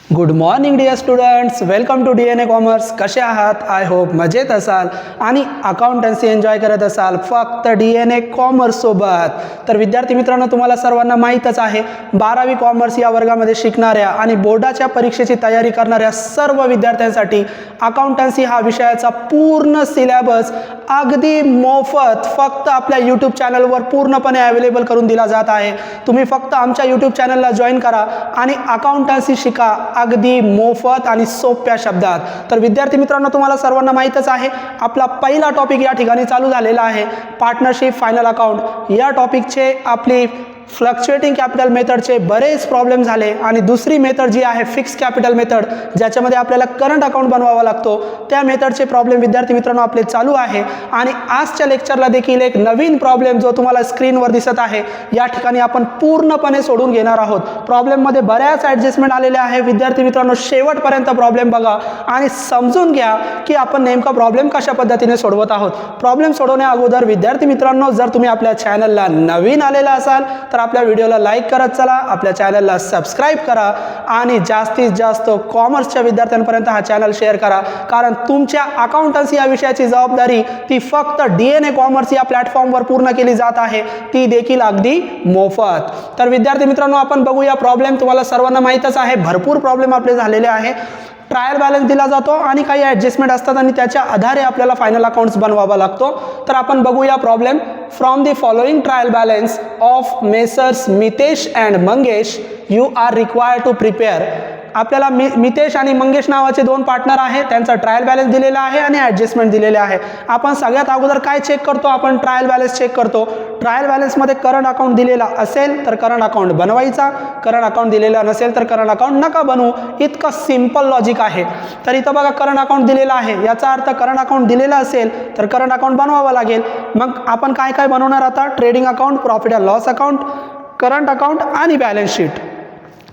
Good morning dear students, welcome to DNA commerce. कसे आहात? I hope मजेत असाल आणि अकाउंटन्सी एन्जॉय करत असाल फक्त DNA कॉमर्स सोबत. तर विद्यार्थी मित्रांनो, तुम्हाला सर्वांना माहीतच आहे 12वी कॉमर्स या वर्गामध्ये शिकणाऱ्या आणि बोर्डाच्या परीक्षेची तयारी करणाऱ्या सर्व विद्यार्थ्यांसाठी अकाउंटन्सी हा विषयाचा पूर्ण सिलेबस अगदी मोफत फक्त आपल्या यूट्यूब चॅनलवर पूर्णपणे अवेलेबल करून दिला जात आहे. तुम्ही फक्त आमच्या यूट्यूब चॅनलला जॉईन करा आणि अकाउंटन्सी शिका अगदी मोफत आणि सोप्या शब्दात. तर विद्यार्थी मित्रांनो, तुम्हाला सर्वांना माहीतच आहे आपला पहिला टॉपिक या ठिकाणी चालू झालेला आहे, पार्टनरशिप फायनल अकाउंट. या टॉपिकचे आपली फ्लक्च्युएटिंग कॅपिटल मेथडचे बरेच प्रॉब्लेम झाले आणि दुसरी मेथड जी आहे फिक्स कॅपिटल मेथड, ज्याच्यामध्ये आपल्याला करंट अकाउंट बनवावा लागतो, त्या मेथडचे प्रॉब्लेम विद्यार्थी मित्रांनो आपले चालू आहे. आणि आजच्या लेक्चरला देखील एक नवीन प्रॉब्लेम जो तुम्हाला स्क्रीनवर दिसत आहे या ठिकाणी आपण पूर्णपणे सोडून घेणार आहोत. प्रॉब्लेममध्ये बऱ्याच ॲडजस्टमेंट आलेल्या आहे. विद्यार्थी मित्रांनो, शेवटपर्यंत प्रॉब्लेम बघा आणि समजून घ्या की आपण नेमका प्रॉब्लेम कशा पद्धतीने सोडवत आहोत. प्रॉब्लेम सोडवण्या अगोदर विद्यार्थी मित्रांनो, जर तुम्ही आपल्या चॅनलला नवीन आलेला असाल तर आपल्या व्हिडिओला लाईक करत चला, आपल्या चॅनलला सबस्क्राईब करा आणि जास्तीत जास्त कॉमर्सच्या विद्यार्थ्यांपर्यंत हा चॅनल शेअर करा. कारण तुमच्या अकाउंटन्सी या विषयाची जबाबदारी ती फक्त DNA कॉमर्स या प्लॅटफॉर्मवर पूर्ण केली जात आहे, ती देखील अगदी मोफत. तर विद्यार्थी मित्रांनो, आपण बघूया प्रॉब्लेम. तुम्हाला सर्वांना माहीतच आहे भरपूर प्रॉब्लेम आपले झालेले आहे. ट्रायल बॅलन्स दिला जातो आणि काही ॲडजस्टमेंट असतात आणि त्याच्या आधारे आपल्याला फायनल अकाउंट्स बनवावा लागतो. तर आपण बघूया problem. From the following trial balance of Messrs Mitesh and Mangesh you are required to prepare. आपल्याला मितेश आणि मंगेश नावाचे दोन पार्टनर आहेत, त्यांचा ट्रायल बॅलन्स दिलेला आहे आणि ॲडजस्टमेंट दिलेले आहे. आपण सगळ्यात अगोदर काय चेक करतो? आपण ट्रायल बॅलन्स चेक करतो. ट्रायल बॅलन्समध्ये करंट अकाउंट दिलेला असेल तर करंट अकाउंट बनवायचा, करंट अकाउंट दिलेला नसेल तर करंट अकाउंट नका बनवू. इतकं सिंपल लॉजिक आहे. तर इथं बघा करंट अकाउंट दिलेला आहे, याचा अर्थ करंट अकाउंट दिलेला असेल तर करंट अकाउंट बनवावं लागेल. मग आपण काय काय बनवणार आता? Trading account, profit and loss account, current account आणि बॅलन्स शीट.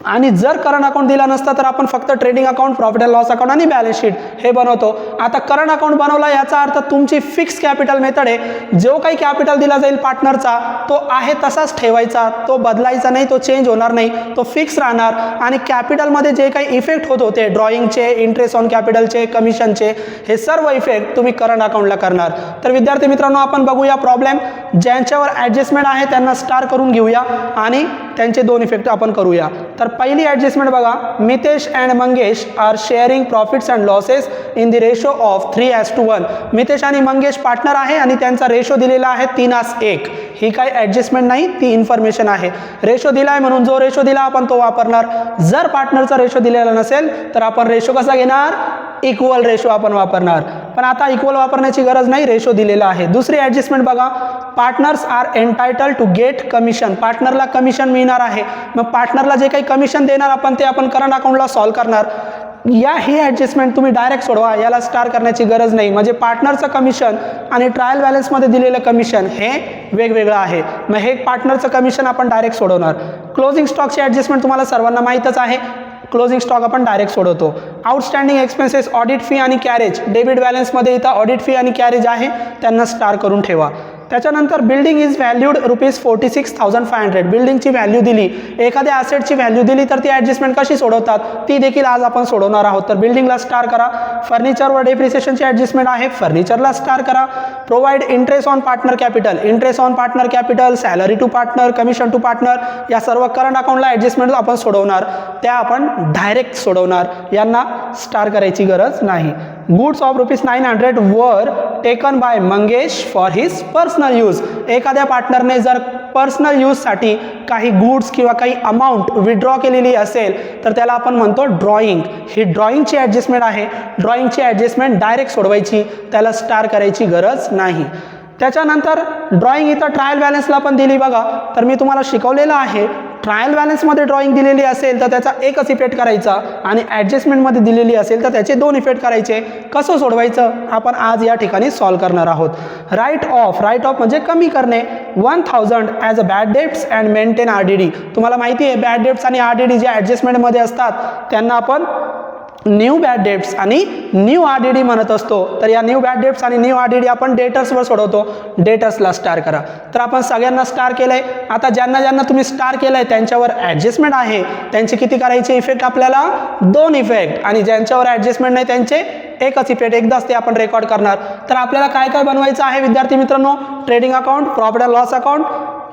आणि जर करंट अकाउंट दिला नसता तर आपण फक्त trading account, profit and loss account आणि बॅलन्स शीट हे बनवतो. आता करंट अकाउंट बनवला याचा अर्थ तुमची फिक्स कॅपिटल मेथड आहे. जो काही कॅपिटल दिला जाईल पार्टनरचा तो आहे तसाच ठेवायचा, तो बदलायचा नाही, तो चेंज होणार नाही, तो फिक्स राहणार. आणि कॅपिटलमध्ये जे काही इफेक्ट होत होते ड्रॉइंगचे, इंटरेस्ट ऑन कॅपिटलचे, कमिशनचे, हे सर्व इफेक्ट तुम्ही करंट अकाउंटला करणार. तर विद्यार्थी मित्रांनो, आपण बघूया प्रॉब्लेम. ज्यांच्यावर ॲडजस्टमेंट आहे त्यांना स्टार करून घेऊया आणि त्यांचे दोन इफेक्ट आपण करूया. तर पहिली ॲडजस्टमेंट बघा, Mitesh and Mangesh are sharing profits and losses in the ratio of 3:1. Mitesh आणि मंगेश पार्टनर आहे आणि त्यांचा रेशो दिलेला आहे 3:1. ही काही ॲडजस्टमेंट नाही, ती इन्फॉर्मेशन आहे. रेशो दिला आहे म्हणून जो रेशो दिला आपण तो वापरणार. जर पार्टनरचा रेशो दिलेला नसेल तर आपण रेशो कसा घेणार? इक्वल रेशो आपण वापरणार. पण आता इक्वल वापरण्याची गरज नाही, रेशो दिलेला आहे. दुसरी ॲडजस्टमेंट बघा, partners are entitled to get commission. पार्टनरला कमिशन मिळणार आहे. मग पार्टनरला जे काही कमिशन देणार आपण ते आपण करंट अकाउंटला सॉल्व करणार. ही ॲडजस्टमेंट तुम्ही डायरेक्ट सोडवा, याला स्टार करण्याची गरज नाही. म्हणजे पार्टनरचं कमिशन आणि ट्रायल बॅलन्समध्ये दिलेलं कमिशन हे वेगवेगळं आहे. मग हे पार्टनरचं कमिशन आपण डायरेक्ट सोडवणार. क्लोजिंग स्टॉकची ॲडजस्टमेंट तुम्हाला सर्वांना माहीतच आहे. क्लोजिंग स्टॉक आपण डायरेक्ट सोडवतो. आउटस्टँडिंग एक्सपेन्सेस, ऑडिट फी आणि कॅरेज. डेबिट बॅलन्समध्ये इथं ऑडिट फी आणि कॅरेज आहे, त्यांना स्टार करून ठेवा. त्याच्यानंतर बिल्डिंग इज व्हॅल्यूड ₹46,500. बिल्डिंगची व्हॅल्यू दिली, एखाद्या ॲसेटची व्हॅल्यू दिली तर ती ॲडजस्टमेंट कशी सोडवतात ती देखील आज आपण सोडवणार आहोत. तर बिल्डिंगला स्टार करा. फर्निचरवर डेप्रिसिएशनची ॲडजस्टमेंट आहे, फर्निचरला स्टार करा. Provide interest on partner capital. Interest on partner capital, salary to partner, commission to partner, या सर्व करंट अकाउंटला ॲडजस्टमेंट आपण सोडवणार, त्या आपण डायरेक्ट सोडवणार, यांना स्टार करायची गरज नाही. Goods of ₹900 were taken by Mangesh for his personal use. एखाद्या पार्टनरने जर पर्सनल यूजसाठी काही गुड्स किंवा काही अमाऊंट विड्रॉ केलेली असेल तर त्याला आपण म्हणतो ड्रॉइंग. ही ड्रॉइंगची ॲडजस्टमेंट आहे. ड्रॉइंगची ॲडजस्टमेंट डायरेक्ट सोडवायची, त्याला स्टार करायची गरज नाही. त्याच्यानंतर ड्रॉइंग इथं ट्रायल बॅलन्सला पण दिली बघा. तर मी तुम्हाला शिकवलेलं आहे, ट्रायल बॅलन्समध्ये ड्रॉइंग दिलेली असेल तर त्याचा एकच इफेक्ट करायचा आणि ॲडजस्टमेंटमध्ये दिलेली असेल तर त्याचे दोन इफेक्ट करायचे. कसं सोडवायचं आपण आज या ठिकाणी सॉल्व करणार आहोत. राईट ऑफ म्हणजे कमी करणे 1000 as a bad debts and maintain RDD. तुम्हाला माहिती आहे बॅड डेट्स आणि RDD जे ॲडजस्टमेंटमध्ये असतात त्यांना आपण न्यू बॅड डेट्स आणि न्यू RDD म्हणत असतो. तर या न्यू बॅड डेट्स आणि न्यू RDD आपण डेटर्सवर सोडवतो. डेटर्सला स्टार करा. तर आपण सगळ्यांना स्टार केलंय. आता ज्यांना ज्यांना तुम्ही स्टार केलंय त्यांच्यावर ॲडजस्टमेंट आहे, त्यांची किती करायची इफेक्ट आपल्याला 2 इफेक्ट, आणि ज्यांच्यावर ॲडजस्टमेंट नाही त्यांचे एकच इफेक्ट, एकदाच ते आपण रेकॉर्ड करणार. तर आपल्याला काय काय बनवायचं आहे विद्यार्थी मित्रांनो? Trading account, profit and loss account,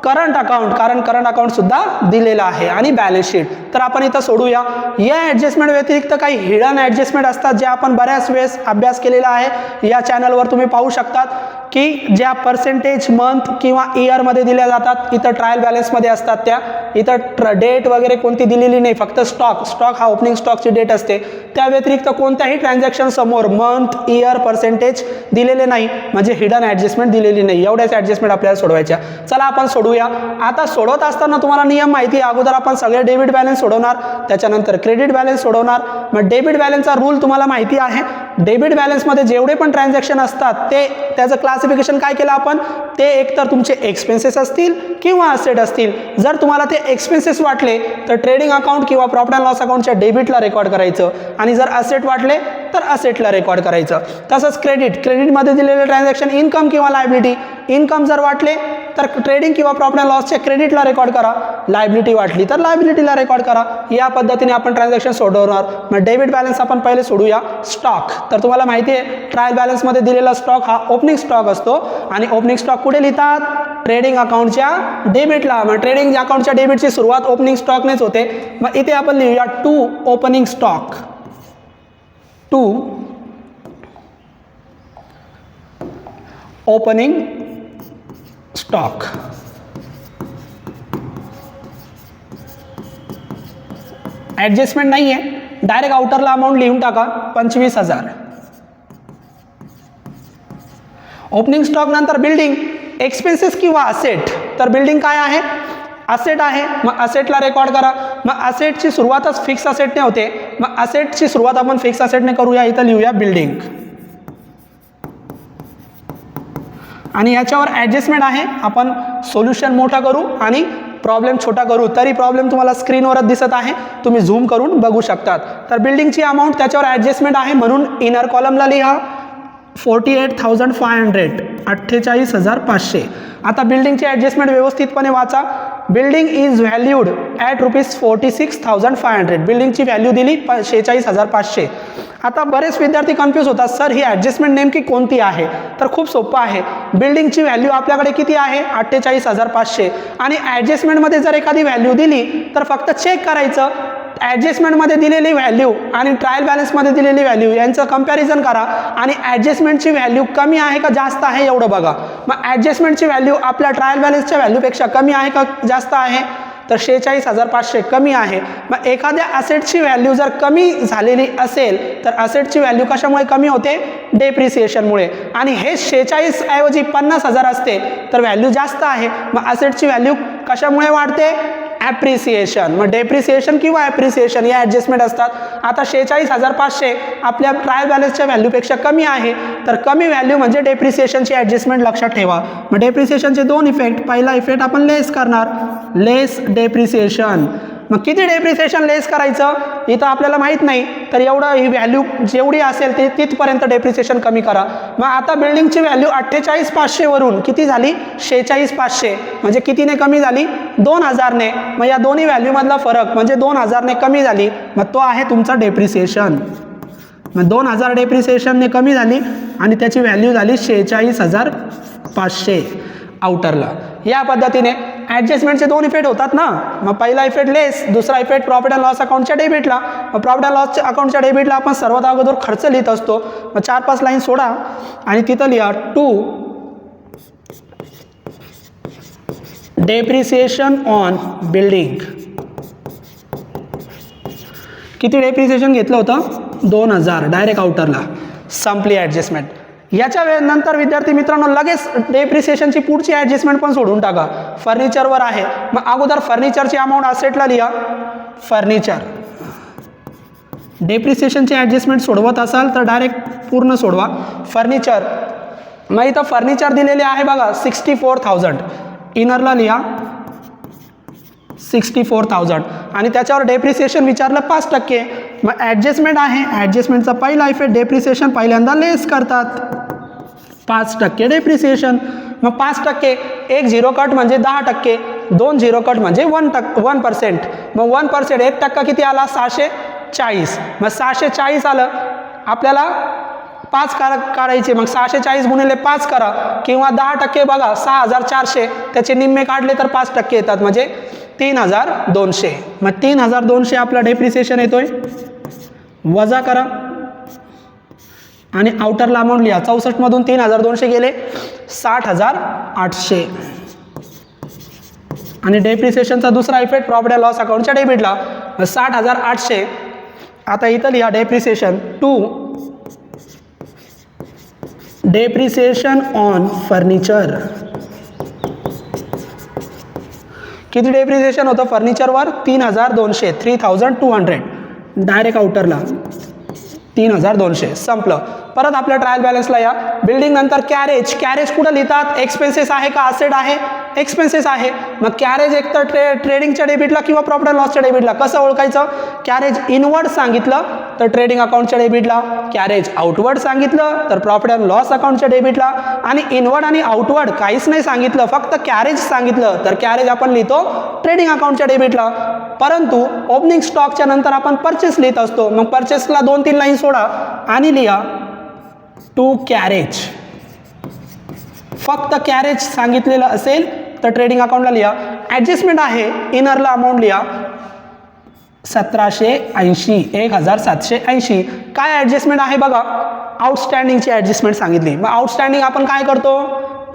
current account, कारण करंट अकाउंट सुद्धा दिलेला आहे, आणि बॅलन्स शीट. तर आपण इथं सोडूया. या ॲडजस्टमेंट व्यतिरिक्त काही हिडन ॲडजस्टमेंट असतात जे आपण बऱ्याच वेळेस अभ्यास केलेला आहे. या चॅनलवर तुम्ही पाहू शकतात की ज्या पर्सेंटेज मंथ किंवा इयरमध्ये दिल्या जातात, इथं ट्रायल बॅलन्समध्ये असतात त्या. इथं डेट वगैरे कोणती दिलेली नाही, फक्त स्टॉक हा ओपनिंग स्टॉकची डेट असते. त्या व्यतिरिक्त कोणत्याही ट्रान्झॅक्शन समोर मंथ, इयर, पर्सेंटेज दिलेले नाही, म्हणजे हिडन ॲडजस्टमेंट दिलेली नाही. एवढ्याच ॲडजस्टमेंट आपल्याला सोडवायच्या. चला आपण सोडूया. आता सोडवत असताना तुम्हाला नियम माहिती आहे. अगोदर आपण सगळे डेबिट बॅलन्स सोडवणार, त्याच्यानंतर क्रेडिट बॅलन्स सोडवणार. मग डेबिट बॅलन्सचा रूल तुम्हाला माहिती आहे. डेबिट बॅलन्समध्ये जेवढे पण ट्रान्झॅक्शन असतात ते त्याचं क्लासिफिकेशन काय केलं आपण? ते एकतर तुमचे एक्सपेन्सेस असतील किंवा असेट असतील. जर तुम्हाला ते एक्सपेन्सेस वाटले तर ट्रेडिंग अकाउंट किंवा प्रॉफिट अँड लॉस अकाउंटच्या डेबिटला रेकॉर्ड करायचं, आणि जर असेट वाटले तर असेटला रेकॉर्ड करायचं. तसंच क्रेडिटमध्ये दिलेले ट्रान्झॅक्शन इन्कम किंवा लायबिलिटी, इन्कम जर वाटले तर ट्रेडिंग किंवा प्रॉफिट अँड लॉसच्या क्रेडिटला रेकॉर्ड करा, लायबिलिटी वाटली तर लायबिलिटीला रेकॉर्ड करा. या पद्धतीने आपण ट्रान्झॅक्शन सोडवणार. मग डेबिट बॅलन्स आपण पहिले सोडूया. स्टॉक, तर तुम्हाला माहिती आहे ट्रायल बॅलन्समध्ये दिलेला स्टॉक हा ओपनिंग स्टॉक असतो, आणि ओपनिंग स्टॉक कुठे लिहितात? ट्रेडिंग अकाउंटच्या डेबिटला. मग ट्रेडिंग अकाउंटच्या डेबिटची सुरुवात ओपनिंग स्टॉकनेच होते. मग इथे आपण लिहूया to opening stock, to opening stock. Adjustment नाही आहे, डायरेक्ट आउटरला अमाऊंट लिहून टाका 25,000. ओपनिंग स्टॉक नंतर बिल्डिंग, एक्सपेन्सेस किंवा असेट. तर बिल्डिंग काय आहे? असेट आहे. मग असेटला रेकॉर्ड करा. मग असेटची सुरुवातच फिक्स असेटने होते. मग असेटची सुरुवात आपण फिक्स असेटने करूया. इथं लिहूया बिल्डिंग, आणि याच्यावर ॲडजस्टमेंट आहे. आपण सोल्युशन मोठा करू आणि प्रॉब्लेम छोटा करू, तरी प्रॉब्लेम तुम्हाला स्क्रीनवरच दिसत आहे, तुम्ही झूम करून बघू शकतात. तर बिल्डिंगची अमाऊंट त्याच्यावर ॲडजस्टमेंट आहे, म्हणून इनर कॉलमला लिहा 48,500, 48,500. आता बिल्डिंगची ॲडजस्टमेंट व्यवस्थितपणे वाचा. Building is valued at ₹46,500. बिल्डिंगची व्हॅल्यू दिली 46,500. आता बरेच विद्यार्थी कन्फ्यूज होतात, सर ही ॲडजस्टमेंट नेमकी कोणती आहे? तर खूप सोपं आहे. बिल्डिंगची व्हॅल्यू आपल्याकडे किती आहे? 48,500. आणि ॲडजस्टमेंटमध्ये जर एखादी व्हॅल्यू दिली तर फक्त चेक करायचं, ॲडजस्टमेंटमध्ये दिलेली व्हॅल्यू आणि ट्रायल बॅलन्समध्ये दिलेली व्हॅल्यू यांचं कंपॅरिझन करा, आणि ॲडजस्टमेंटची व्हॅल्यू कमी आहे का जास्त आहे एवढं बघा. मग ॲडजस्टमेंटची व्हॅल्यू आपल्या ट्रायल बॅलन्सच्या व्हॅल्यूपेक्षा कमी आहे का जास्त आहे? तर 46,500 कमी आहे. मग एखाद्या असेटची व्हॅल्यू जर कमी झालेली असेल तर असेटची व्हॅल्यू कशामुळे कमी होते? डेप्रिसिएशनमुळे. आणि हे 46 ऐवजी 50,000 असते तर व्हॅल्यू जास्त आहे. मग असेटची व्हॅल्यू कशामुळे वाढते? ॲप्रिसिएशन. मग डेप्रिसिएशन किंवा ॲप्रिसिएशन या ॲडजस्टमेंट असतात. आता 46,500 आपल्या ट्रायल बॅलन्सच्या व्हॅल्यूपेक्षा कमी आहे, तर कमी व्हॅल्यू म्हणजे डेप्रिसिएशनची ॲडजस्टमेंट लक्षात ठेवा. मग डेप्रिसिएशनचे 2 इफेक्ट. पहिला इफेक्ट आपण लेस करणार, लेस डेप्रिसिएशन. मग किती डेप्रिसिएशन लेस करायचं इथं आपल्याला माहीत नाही, तर एवढं ही व्हॅल्यू जेवढी असेल ते तिथपर्यंत डेप्रिसिएशन कमी करा. मग आता बिल्डिंगची व्हॅल्यू 48,500 वरून किती झाली? 46,500. म्हणजे कितीने कमी झाली? 2,000ने. मग या दोन्ही व्हॅल्यूमधला फरक म्हणजे 2,000ने कमी झाली, मग तो आहे तुमचा डेप्रिसिएशन. मग 2,000 डेप्रिसिएशनने कमी झाली आणि त्याची व्हॅल्यू झाली 46,500 आउटरला. या पद्धतीने ॲडजस्टमेंटचे 2 इफेक्ट होतात ना. मग पहिला इफेक्ट लेस, दुसरा इफेक्ट प्रॉफिट अँड लॉस अकाउंटच्या डेबिटला. मग प्रॉफिट अँड लॉस अकाउंटच्या डेबिटला आपण सर्वात अगोदर खर्च लिहित असतो. मग 4-5 लाईन सोडा आणि तिथं लिहा टू डेप्रिसिएशन ऑन बिल्डिंग. किती डेप्रिसिएशन घेतलं होतं? 2,000 डायरेक्ट आउटरला. संपली ॲडजस्टमेंट. याच्या नंतर विद्यार्थी मित्रांनो लगेच डेप्रिसिएशनची पुढची ॲडजस्टमेंट पण सोडून टाका. फर्निचरवर आहे. मग अगोदर फर्निचरची अमाऊंट असेटला लिहा. फर्निचर डेप्रिसिएशनची ॲडजस्टमेंट सोडवत असाल तर डायरेक्ट पूर्ण सोडवा. फर्निचर, मग इथं फर्निचर दिलेले आहे बघा 64,000. इनरला लिहा 64,000 आणि त्याच्यावर डेप्रिसिएशन विचारलं 5%. मग ॲडजस्टमेंट आहे, ॲडजस्टमेंटचा पहिला इफेक्ट डेप्रिसिएशन पहिल्यांदा लेस करतात 5% डेप्रिसिएशन. मग 5%, एक झिरो कट म्हणजे 10%, दोन झिरो कट म्हणजे 1%. मग 1%, 1% किती आला 640. मग 640 आलं, आपल्याला 5 काढायचे. मग 640 गुणिले 5 करा, किंवा 10% बघा 6400, त्याचे निम्मे काढले तर 5% येतात, म्हणजे 3200. मग 3200 आपला डेप्रिसिएशन येतोय, वजा करा आणि आउटरला अमाऊंट लिहा. 64 मधून 3200 गेले 60800. आणि डेप्रिसिएशनचा दुसरा इफेक्ट प्रॉफिट अँड लॉस अकाउंटच्या डेबिटला 60800. आता इथं लिहा depreciation to depreciation on furniture. किती डेप्रिसिएशन होतं फर्निचरवर? 3200, 3200. डायरेक्ट आउटरला 3200. संपलं. परत आपल्या ट्रायल बॅलन्सला या. बिल्डिंग नंतर कॅरेज. कॅरेज कुठं लिहितात? एक्सपेन्सेस आहे का असेट आहे? एक्सपेन्सेस आहे. मग कॅरेज एकतर ट्रेडिंगच्या डेबिटला किंवा प्रॉफिट अँड लॉसच्या डेबिटला. कसं ओळखायचं? कॅरेज इनवर्ड सांगितलं तर ट्रेडिंग अकाउंटच्या डेबिटला, कॅरेज आउटवर्ड सांगितलं तर प्रॉफिट अँड लॉस अकाउंटच्या डेबिटला, आणि इनवर्ड आणि आउटवर्ड काहीच नाही सांगितलं, फक्त कॅरेज सांगितलं तर कॅरेज आपण लिहितो ट्रेडिंग अकाउंटच्या डेबिटला. परंतु ओपनिंग स्टॉकच्या नंतर आपण परचेस लिहित असतो. मग परचेसला 2-3 लाईन सोडा आणि लिहा टू कॅरेज. फक्त कॅरेज सांगितलेलं असेल तर ट्रेडिंग अकाउंटला लिहा. ॲडजस्टमेंट आहे, इनरला अमाऊंट लिहा 1780, 1780. काय ॲडजस्टमेंट आहे बघा? आउटस्टँडिंगची ॲडजस्टमेंट सांगितली. मग आउटस्टँडिंग आपण काय करतो?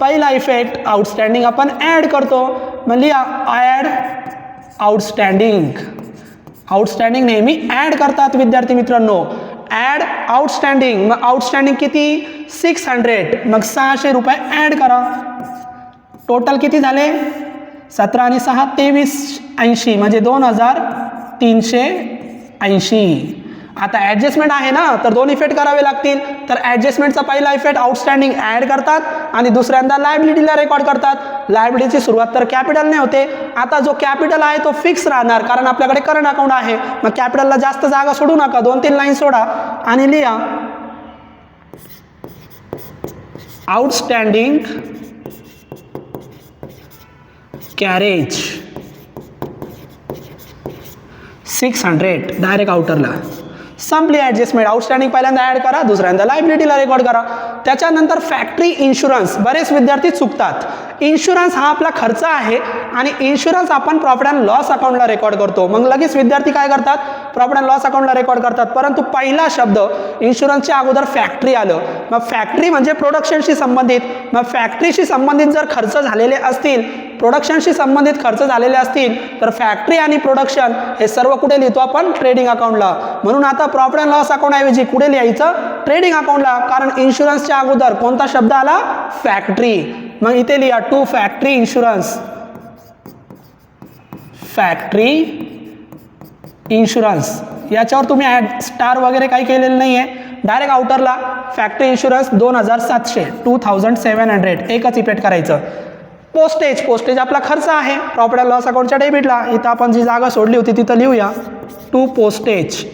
पहिला इफेक्ट आउटस्टँडिंग आपण ॲड करतो. मग लिहा ॲड आउटस्टँडिंग. आउटस्टँडिंग नेहमी ॲड करतात विद्यार्थी मित्रांनो. Add outstanding. मग आउटस्टँडिंग किती? 600. मग 600 रुपये ॲड करा. टोटल किती झाले? 17 आणि 6 2380, म्हणजे 2380. आता ॲडजस्टमेंट आहे ना, तर 2 इफेक्ट करावे लागतील. तर ॲडजस्टमेंटचा पहिला इफेक्ट आउटस्टँडिंग ॲड करतात आणि दुसऱ्यांदा लायबिलिटीला रेकॉर्ड करतात. लायबिलिटीची सुरुवात तर कॅपिटलने होते. आता जो कॅपिटल आहे तो फिक्स राहणार, कारण आपल्याकडे करंट अकाउंट आहे. मग कॅपिटलला जास्त जागा सोडू नका, 2-3 लाईन सोडा आणि लिहा आउटस्टँडिंग कॅरेज 600. डायरेक्ट आउटरला. संपली ॲडजस्टमेंट. आउटस्टँडिंग पहिल्यांदा ॲड करा, दुसऱ्यांदा लायबिलिटीला रेकॉर्ड करा. त्याच्यानंतर फॅक्टरी इन्शुरन्स. बरेच विद्यार्थी चुकतात. इन्शुरन्स हा आपला खर्च आहे आणि इन्शुरन्स आपण प्रॉफिट अँड लॉस अकाउंटला रेकॉर्ड करतो. मग लगेच विद्यार्थी काय करतात? प्रॉफिट अँड लॉस अकाउंटला रेकॉर्ड करतात. परंतु पहिला शब्द इन्शुरन्सच्या अगोदर फॅक्टरी आलं. मग फॅक्टरी म्हणजे प्रोडक्शनशी संबंधित. मग फॅक्टरीशी संबंधित जर खर्च झालेले असतील, प्रोडक्शनशी संबंधित खर्च झालेले असतील, तर फॅक्टरी आणि प्रोडक्शन हे सर्व कुठे लिहितो आपण? ट्रेडिंग अकाउंटला. म्हणून आता प्रॉफिट अँड लॉस अकाउंट ऐवजी कुठे लिहायचं? ट्रेडिंग अकाउंटला. कारण इन्शुरन्सच्या अगोदर कोणता शब्द आला? फॅक्टरी. मग इथे लिहा to factory insurance. Factory insurance. याच्यावर तुम्ही स्टार वगैरे काही केलेलं नाही आहे. डायरेक्ट आउटरला फॅक्टरी इन्शुरन्स 2700, 2700. एकच इफेक्ट करायचं. पोस्टेज. पोस्टेज आपला खर्च आहे प्रॉफिट अँड लॉस अकाउंटच्या डेबिटला. इथं आपण जी जागा सोडली होती तिथं लिहूया टू पोस्टेज.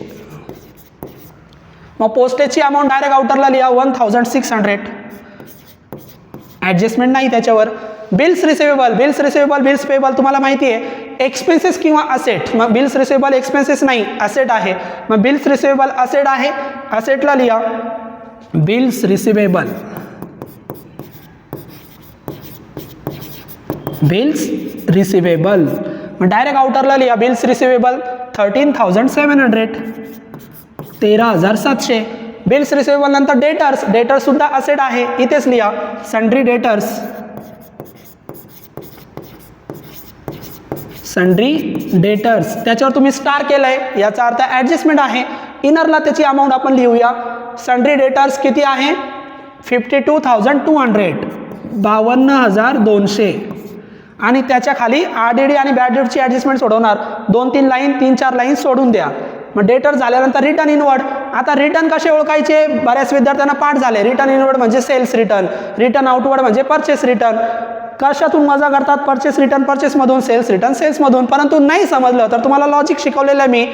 मग पोस्टेजची अमाऊंट डायरेक्ट आउटरला लिहा 1600. ॲडजस्टमेंट नाही त्याच्यावर. Bills receivable. Bills receivable, bills payable तुम्हाला माहिती आहे एक्सपेन्सेस किंवा असेट. मग बिल्स रिसिवेबल एक्सपेन्सेस नाही, असेट आहे. मग बिल्स रिसिवेबल असेट आहे, असेटला लिहा बिल्स रिसिवेबल. Bills receivable. मग डायरेक्ट आउटरला लिहा बिल्स रिसिवेबल 13700, 13700. बिल्स रिसिवेबल नंतर डेटर्स. डेटर्स सुद्धा असेट आहे, इथेच लिहा सन्ड्री डेटर्स. Sundry debtors. त्याच्यावर तुम्ही स्टार केलंय, याचा अर्थ ॲडजस्टमेंट आहे. इनरला त्याची अमाऊंट आपण लिहूया. सन्ड्री डेटर्स किती आहे? 52,200, 52,200. आणि त्याच्या खाली आरडीडी आणि बॅड डेटची ॲडजस्टमेंट सोडवणार. 2-3 लाईन, 3-4 लाईन सोडून द्या. मग डेटर झाल्यानंतर रिटर्न इनवर्ड. आता रिटर्न कसे ओळखायचे? बऱ्याच विद्यार्थ्यांना पाठ झाले. रिटर्न इनवर्ड म्हणजे सेल्स रिटर्न, रिटर्न आउटवर्ड म्हणजे परचेस रिटर्न. कशातून मजा करतात? परचेस रिटर्न परचेसमधून, सेल्स रिटर्न सेल्समधून. परंतु नाही समजलं तर तुम्हाला लॉजिक शिकवलेलं आहे मी.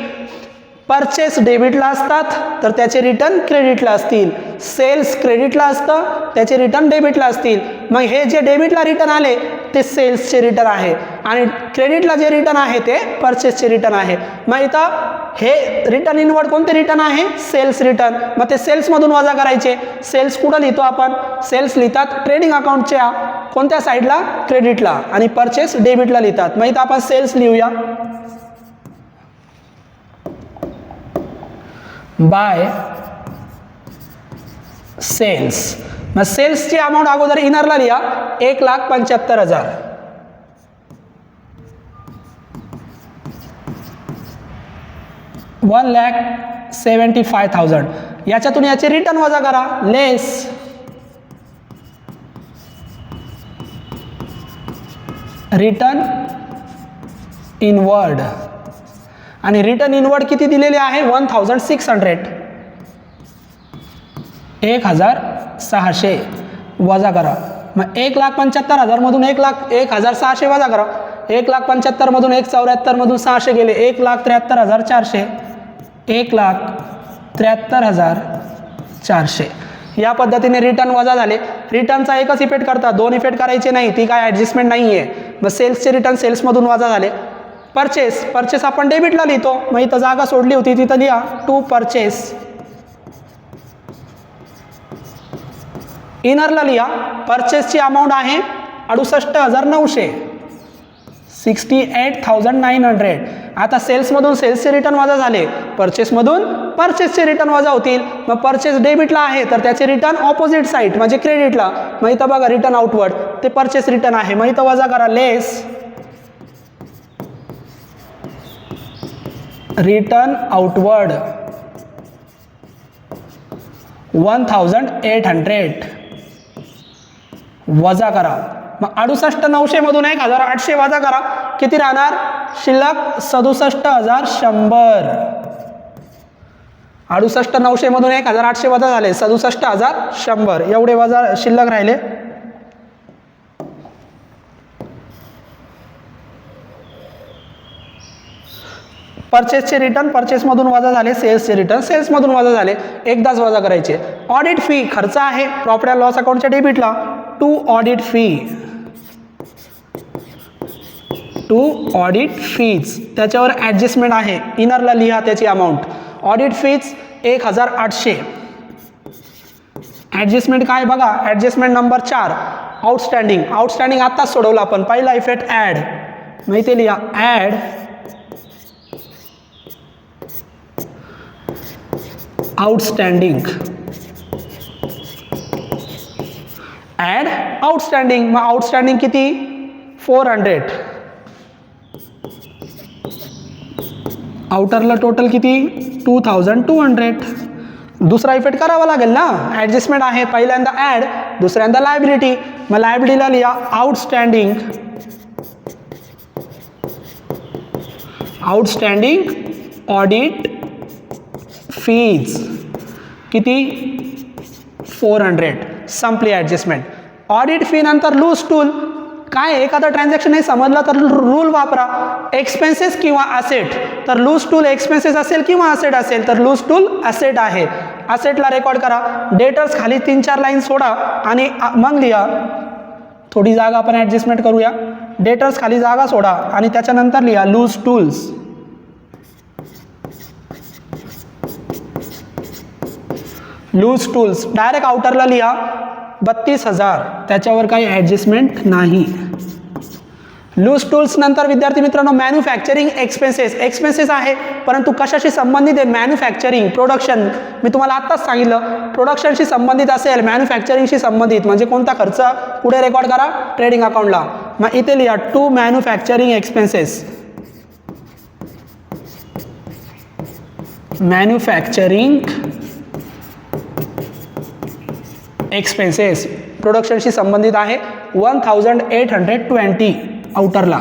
परचेस डेबिटला असतात तर त्याचे रिटर्न क्रेडिटला असतील, सेल्स क्रेडिटला असतं त्याचे रिटर्न डेबिटला असतील. मग हे जे डेबिटला रिटर्न आले ते सेल्सचे रिटर्न आहे आणि क्रेडिटला जे रिटर्न आहे ते परचेसचे रिटर्न आहे. मग इथं हे रिटर्न इनवर्ड कोणते रिटर्न आहे? Sales return. मग ते सेल्समधून वजा करायचे. सेल्स कुठं लिहितो आपण? सेल्स लिहितात ट्रेडिंग अकाउंटच्या कोणत्या साईडला? क्रेडिटला, आणि परचेस डेबिटला लिहितात. मग इथं आपण सेल्स लिहूया. Bye cells. मग सेल्सची अमाऊंट अगोदर इनरला लिहा 1,75,000. $1,75,000. याच्यातून याचे रिटर्न वजा करा, लेस रिटर्न इनवर्ड. आणि रिटर्न इनवर्ड किती दिलेले आहे? 1,600. 1,600 वजा करा. मग 1,75,000 मधून 1,600 वजा करा. 1,75,000 मधून 1,74 मधून 600 गेले 1,73,400. 1,73,400. या पद्धतीने रिटर्न वजा झाले. रिटर्नचा एकच इफेक्ट करता, दोन इफेक्ट करायचे नाही, ती काय ॲडजस्टमेंट नाही आहे. मग सेल्सचे रिटर्न सेल्समधून वजा झाले. परचेस आपण डेबिटला लिहितो. मग इथं जागा सोडली होती तिथं लिहा टू परचेस. इनरला लिहा परचेसची अमाऊंट आहे 68,900. 68,900. आता सेल्समधून सेल्सचे रिटर्न वजा झाले, परचेसमधून परचेसचे रिटर्न वजा होतील. मग परचेस डेबिटला आहे तर त्याचे रिटर्न ऑपोजिट साईड म्हणजे क्रेडिटला. मग इथं बघा रिटर्न आउटवर्ड ते परचेस रिटर्न आहे. मग इथं वजा करा, लेस रिटर्न आउटवर्ड 1,800 वजा करा. मग 68,900 मधून 1,800 वजा करा, किती राहणार शिल्लक? 67,100. 68,900 मधून 1,800 वजा झाले 67,100. एवढे वजा शिल्लक राहिले. परचेसचे रिटर्न परचेसमधून वजा झाले, सेल्सचे रिटर्न सेल्समधून वजा झाले, एकदाच वजा करायचे. ऑडिट फी खर्च आहे प्रॉफिट अँड लॉस अकाउंटच्या डेबिटला. टू ऑडिट फीज त्याच्यावर ॲडजस्टमेंट आहे, इनरला लिहा त्याची अमाऊंट. Audit fees 1,800. ॲडजस्टमेंट काय बघा, ॲडजस्टमेंट नंबर 4 आउटस्टँडिंग आत्ताच सोडवलं आपण. पहिला इफेक्ट ॲड, मग इथे लिहा ॲड आउटस्टँडिंग. Add outstanding. मग आउटस्टँडिंग किती? 400. आउटरला टोटल किती? 2,200. दुसरा इफेक्ट करावा लागेल ना, ॲडजस्टमेंट आहे. पहिल्यांदा ॲड, दुसऱ्यांदा लायबिलिटी. मग लायबिलिटीला लिहा आउटस्टँडिंग ऑडिट फीज किती? 400. संपली ॲडजस्टमेंट. ऑडिट फी नंतर लूज टूल. काय एखादं ट्रान्झॅक्शन नाही समजलं तर रूल वापरा. एक्सपेन्सेस किंवा असेट, तर लूज टूल एक्सपेन्सेस असेल किंवा असेट असेल तर लूज टूल असेट आहे. असेटला रेकॉर्ड करा. डेटर्स खाली 3-4 लाईन सोडा आणि मग लिहा. थोडी जागा आपण ॲडजस्टमेंट करूया. डेटर्स खाली जागा सोडा आणि त्याच्यानंतर लिहा loose tools. Loose tools direct आउटरला लिहा 32,000. त्याच्यावर काही ॲडजस्टमेंट नाही. लूज टूल्स नंतर विद्यार्थी मित्रांनो मॅन्युफॅक्चरिंग एक्सपेन्सेस आहे, परंतु कशाशी संबंधित आहे? Manufacturing production. मी तुम्हाला आत्ताच सांगितलं प्रोडक्शनशी संबंधित असेल, मॅन्युफॅक्चरिंगशी संबंधित म्हणजे कोणता खर्च पुढे रेकॉर्ड करा? ट्रेडिंग अकाउंटला. मग इथे लिहा to manufacturing expenses. Manufacturing expenses प्रोडक्शनशी संबंधित आहे 1,820 आउटरला.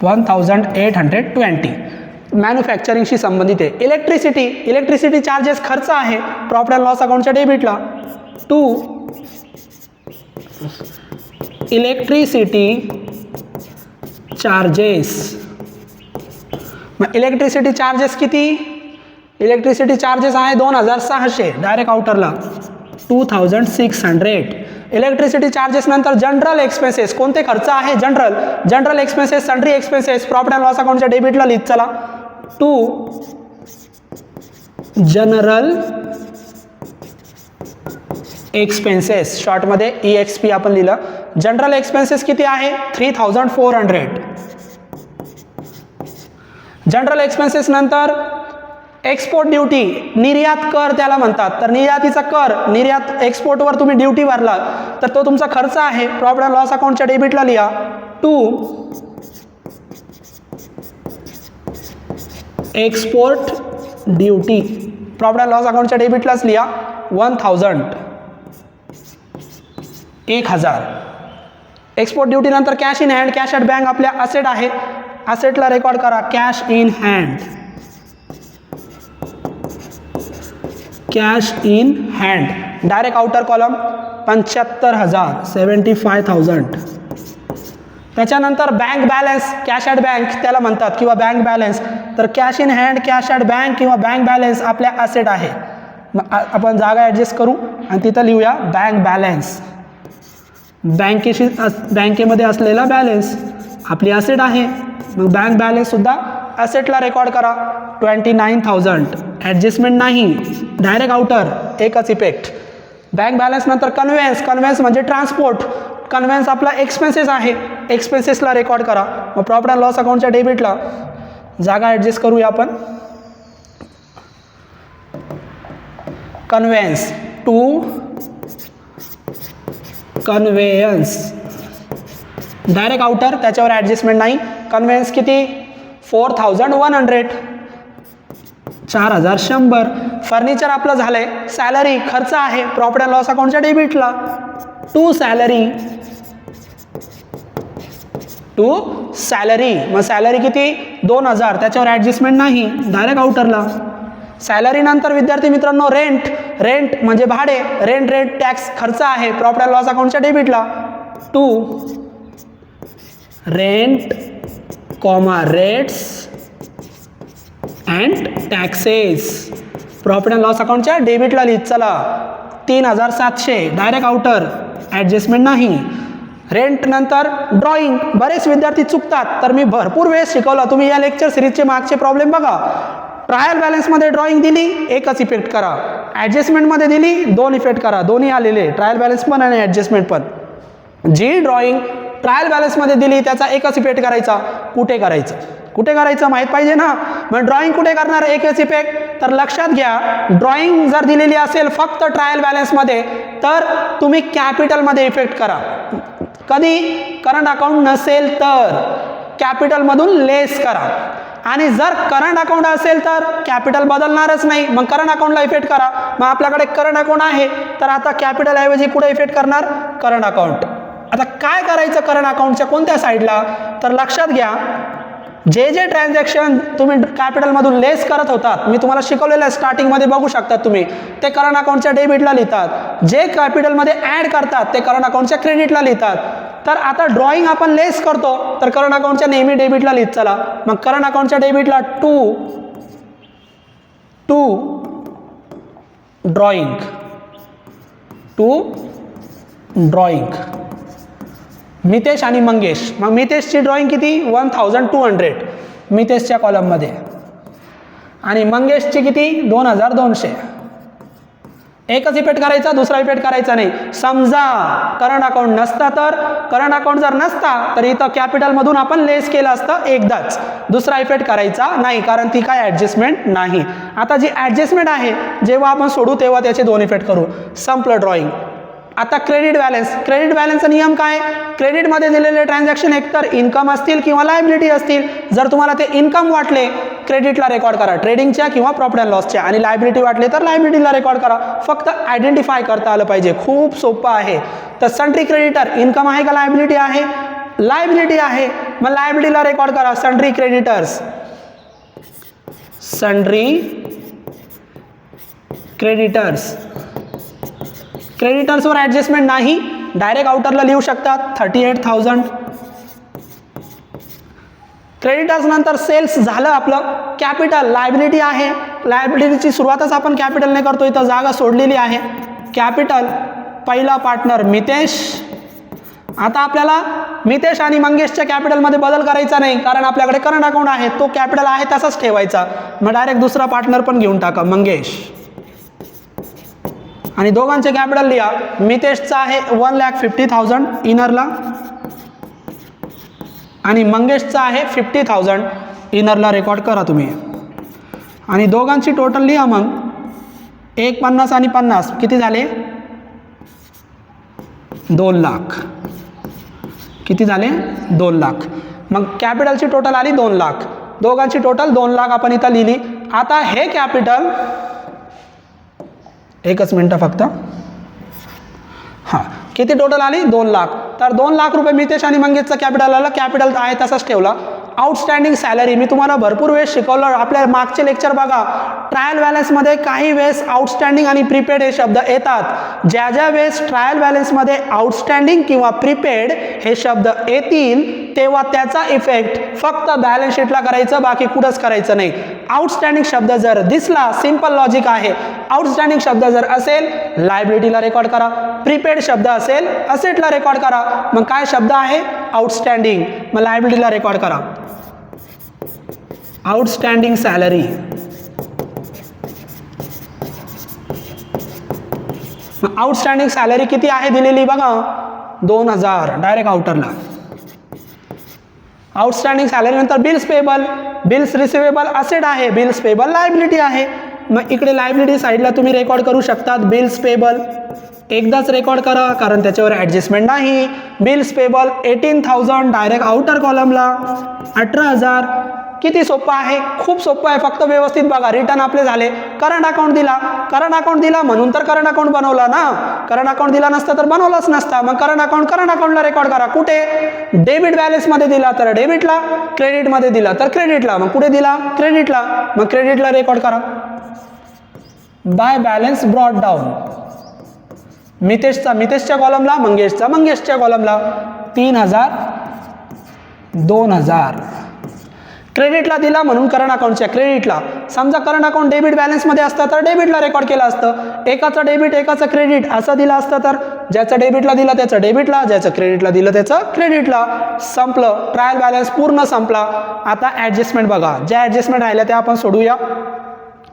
1,820 मॅन्युफॅक्चरिंगशी संबंधित आहे. इलेक्ट्रिसिटी चार्जेस खर्च आहे प्रॉफिट अँड लॉस अकाउंटच्या डेबिटला. टू इलेक्ट्रिसिटी चार्जेस मग इलेक्ट्रिसिटी चार्जेस किती? इलेक्ट्रिसिटी चार्जेस आहे 2600, डायरेक्ट आउटरला 2600. इलेक्ट्रिसिटी चार्जेस नंतर जनरल एक्सपेन्सेस, कोणते खर्च आहे? General expenses, sundry expenses, profit and loss अकाउंटच्या डेबिटला लिहित चला. टू जनरल एक्सपेन्सेस, शॉर्टमध्ये EXP आपण लिहिलं. जनरल एक्सपेन्सेस किती आहे? 3400. जनरल एक्सपेन्सेस नंतर एक्सपोर्ट ड्युटी, निर्यात कर त्याला म्हणतात. तर निर्यातीचा कर, निर्यात एक्सपोर्टवर तुम्ही ड्युटी भरला तर तो तुमचा खर्च आहे. प्रॉफिट अँड लॉस अकाउंटच्या डेबिटला लिहा. To export duty, profit and loss अकाउंटच्या डेबिटलाच लिहा 1000. एक्सपोर्ट ड्युटी नंतर cash in hand, cash at bank आपल्या असेट आहे, असेटला रेकॉर्ड करा cash in hand. Cash in hand, direct outer column 75,000, 75,000. त्याच्यानंतर bank balance, cash at bank त्याला म्हणतात किंवा बँक बॅलन्स. तर cash in hand, cash at bank किंवा बँक बॅलन्स आपल्या असेट आहे. मग आपण जागा ॲडजस्ट करू आणि तिथं लिहूया बँक बॅलन्स. बँकेमध्ये असलेला बॅलन्स आपली असेट आहे. मग बँक बॅलन्ससुद्धा असेटला रेकॉर्ड करा 29,000. ॲडजस्टमेंट नाही, डायरेक्ट आउटर, एकच इफेक्ट. बँक बॅलन्स नंतर कन्व्हेन्स म्हणजे ट्रान्सपोर्ट. कन्व्हेन्स आपला एक्सपेन्सेस आहे, एक्सपेन्सेसला रेकॉर्ड करा. मग प्रॉफिट अँड लॉस अकाउंटच्या डेबिटला जागा ॲडजस्ट करूया आपण. Conveyance, to conveyance, direct outer, त्याच्यावर ॲडजस्टमेंट नाही. कन्व्हेन्स किती? 4100, 4100. फर्निचर आपलं झालंय. सॅलरी खर्च आहे, प्रॉफिट अँड लॉस अकाउंटच्या डेबिटला. टू सॅलरी, मग सॅलरी किती? 2000, त्याच्यावर ॲडजस्टमेंट नाही, डायरेक्ट आउटरला. सॅलरी नंतर विद्यार्थी मित्रांनो रेंट म्हणजे भाडे, रेंट टॅक्स खर्च आहे, प्रॉफिट अँड लॉस अकाउंटच्या डेबिटला. To rent, rates and taxes, profit and loss अकाउंटच्या डेबिटला लिहित चला 3700, डायरेक्ट आउटर, ॲडजस्टमेंट नाही. रेंट नंतर ड्रॉइंग, बरेच विद्यार्थी चुकतात, तर मी भरपूर वेळेस शिकवलं. तुम्ही या लेक्चर सिरीजचे मागचे प्रॉब्लेम बघा. ट्रायल बॅलन्समध्ये ड्रॉइंग दिली, एकच इफेक्ट करा. ॲडजस्टमेंटमध्ये दिली, 2 इफेक्ट करा. दोन्ही आलेले, ट्रायल बॅलन्स पण आणि ॲडजस्टमेंट पण. जी ड्रॉइंग ट्रायल बॅलन्समध्ये दिली त्याचा एकच इफेक्ट करायचा. कुठे करायचं माहीत पाहिजे ना. मग ड्रॉइंग कुठे करणार? एकच इफेक्ट. तर लक्षात घ्या, ड्रॉइंग जर दिलेली असेल फक्त ट्रायल बॅलन्समध्ये तर तुम्ही कॅपिटलमध्ये इफेक्ट करा. कधी? करंट अकाउंट नसेल तर कॅपिटलमधून लेस करा. आणि जर करंट अकाउंट असेल तर कॅपिटल बदलणारच नाही, मग करंट अकाउंटला इफेक्ट करा. मग आपल्याकडे करंट अकाउंट आहे तर आता कॅपिटल ऐवजी कुठे इफेक्ट करणार? Current account. आता काय करायचं करंट अकाउंटच्या कोणत्या साईडला? तर लक्षात घ्या, जे ट्रान्झॅक्शन तुम्ही कॅपिटलमधून लेस करत होतात, मी तुम्हाला शिकवलेलं आहे स्टार्टिंगमध्ये, बघू शकता तुम्ही, ते करंट अकाउंटच्या डेबिटला लिहितात. जे कॅपिटलमध्ये ॲड करतात ते करंट अकाउंटच्या क्रेडिटला लिहितात. तर आता ड्रॉइंग आपण लेस करतो तर करंट अकाउंटच्या नेहमी डेबिटला लिहित चला. मग करंट अकाउंटच्या डेबिटला टू ड्रॉइंग, मितेश आणि मंगेश. मग मितेशची ड्रॉइंग किती? 1200 मितेशच्या कॉलममध्ये, आणि मंगेशची किती? 2200. एकच इफेक्ट करायचा, दुसरा इफेक्ट करायचा नाही. समजा करंट अकाउंट नसता तर, करंट अकाउंट जर नसता तर इथं कॅपिटलमधून आपण लेस केलं असतं एकदाच, दुसरा इफेक्ट करायचा नाही, कारण ती काय ॲडजस्टमेंट नाही. आता जी ॲडजस्टमेंट आहे जेव्हा आपण सोडू तेव्हा त्याचे 2 इफेक्ट करू. संपलं ड्रॉइंग. आता क्रेडिट बॅलन्सचा नियम काय? क्रेडिटमध्ये दिलेले ट्रान्झॅक्शन एकतर इन्कम असतील किंवा लायबिलिटी असतील. जर तुम्हाला ते इन्कम वाटले क्रेडिटला रेकॉर्ड करा, ट्रेडिंगच्या किंवा प्रॉफिट अँड लॉसच्या, आणि लायबिलिटी वाटले तर लायबिलिटीला रेकॉर्ड करा. फक्त आयडेंटिफाय करता आलं पाहिजे, खूप सोपं आहे. तर सन्ड्री क्रेडिटर इन्कम आहे का लायबिलिटी आहे? लायबिलिटी आहे, मग लायबिलिटीला रेकॉर्ड करा सन्ड्री क्रेडिटर्स. क्रेडिटर्सवर ॲडजस्टमेंट नाही, डायरेक्ट आउटरला लिहू शकतात 38,000. क्रेडिटर्स नंतर सेल्स झालं आपलं. कॅपिटल लायबिलिटी आहे, लायबिलिटीची सुरुवातच आपण कॅपिटलने करतो, इथं जागा सोडलेली आहे. कॅपिटल पहिला पार्टनर मितेश. आता आपल्याला मितेश आणि मंगेशच्या कॅपिटलमध्ये बदल करायचा नाही, कारण आपल्याकडे करंट अकाउंट आहे, तो कॅपिटल आहे तसाच ठेवायचा. मग डायरेक्ट दुसरा पार्टनर पण घेऊन टाका मंगेश. आणि दोघांचे कॅपिटल लिहा. मितेशचा आहे 1,50,000 इनरला आणि मंगेशचा आहे 50,000 इनरला. रेकॉर्ड करा तुम्ही. आणि दोघांची टोटल लिहा मग. 1,50,000 आणि 50 किती झाले? 2 लाख. किती झाले? 2 लाख. मग कॅपिटलची टोटल आली 2 लाख. दोघांची टोटल 2 लाख आपण इथं लिहिली. आता हे कॅपिटल, एकच मिनटं फक्त. हां, किती टोटल आली? 2 लाख. तर 2 लाख रुपये मितेश आणि मंगेशचा कॅपिटल आला. कॅपिटल आहे तसाच ठेवला. आउटस्टँडिंग सॅलरी मी तुम्हाला भरपूर वेळेस शिकवलं. आपल्या मागचे लेक्चर बघा. ट्रायल बॅलन्समध्ये काही वेळेस आउटस्टँडिंग आणि प्रीपेड हे शब्द येतात. ज्या ज्या वेळेस ट्रायल बॅलन्समध्ये आउटस्टँडिंग किंवा प्रीपेड हे शब्द येतील तेव्हा त्याचा इफेक्ट फक्त बॅलन्स शीटला करायचं, बाकी कुठंच करायचं नाही. आउटस्टँडिंग शब्द जर दिसला, सिंपल लॉजिक आहे, आउटस्टँडिंग शब्द जर असेल लायबिलिटीला रेकॉर्ड करा, प्रीपेड शब्द असेल असेटला रेकॉर्ड करा. मग काय शब्द आहे? आउटस्टँडिंग. मग लायबिलिटीला रेकॉर्ड करा आउटस्टँडिंग सॅलरी. आउटस्टँडिंग सॅलरी किती आहे दिलेली बघा, 2,000. डायरेक्ट आउटरला. आउटस्टँडिंग सॅलरी नंतर bills payable, bills receivable asset आहे, बिल्स पेबल लायबिलिटी आहे. मग इकडे लायबिलिटी साईडला तुम्ही रेकॉर्ड करू शकतात बिल्स पेबल. एकदाच रेकॉर्ड करा कारण त्याच्यावर ॲडजस्टमेंट नाही. Bills payable 18,000 direct outer कॉलमला. 18,000. किती सोपं आहे? खूप सोपं आहे. फक्त व्यवस्थित बघा. रिटर्न आपले झाले. करंट अकाउंट दिला, करंट अकाउंट दिला म्हणून तर करंट अकाउंट बनवला ना. करंट अकाउंट दिला नसता तर बनवलाच नसता. मग करंट अकाउंटला रेकॉर्ड करा. कुठे? डेबिट बॅलन्समध्ये दिला तर डेबिटला, क्रेडिटमध्ये दिला तर क्रेडिटला. मग कुठे दिला? क्रेडिटला. मग क्रेडिटला रेकॉर्ड करा. By balance brought down. मितेशच्या कॉलमला, मंगेशच्या कॉलमला. 3,000, 2,000. क्रेडिटला दिला म्हणून करंट अकाउंटच्या क्रेडिटला. समजा करंट अकाउंट डेबिट बॅलन्समध्ये असतं तर डेबिटला रेकॉर्ड केलं असतं. एकाचं डेबिट एकाचं क्रेडिट असं दिलं असतं तर ज्याचं डेबिटला दिलं त्याचं डेबिटला, ज्याचं क्रेडिटला दिलं त्याचं क्रेडिटला. संपलं. ट्रायल बॅलन्स पूर्ण संपला. आता ॲडजस्टमेंट बघा. ज्या ॲडजस्टमेंट राहिल्या त्या आपण सोडूया.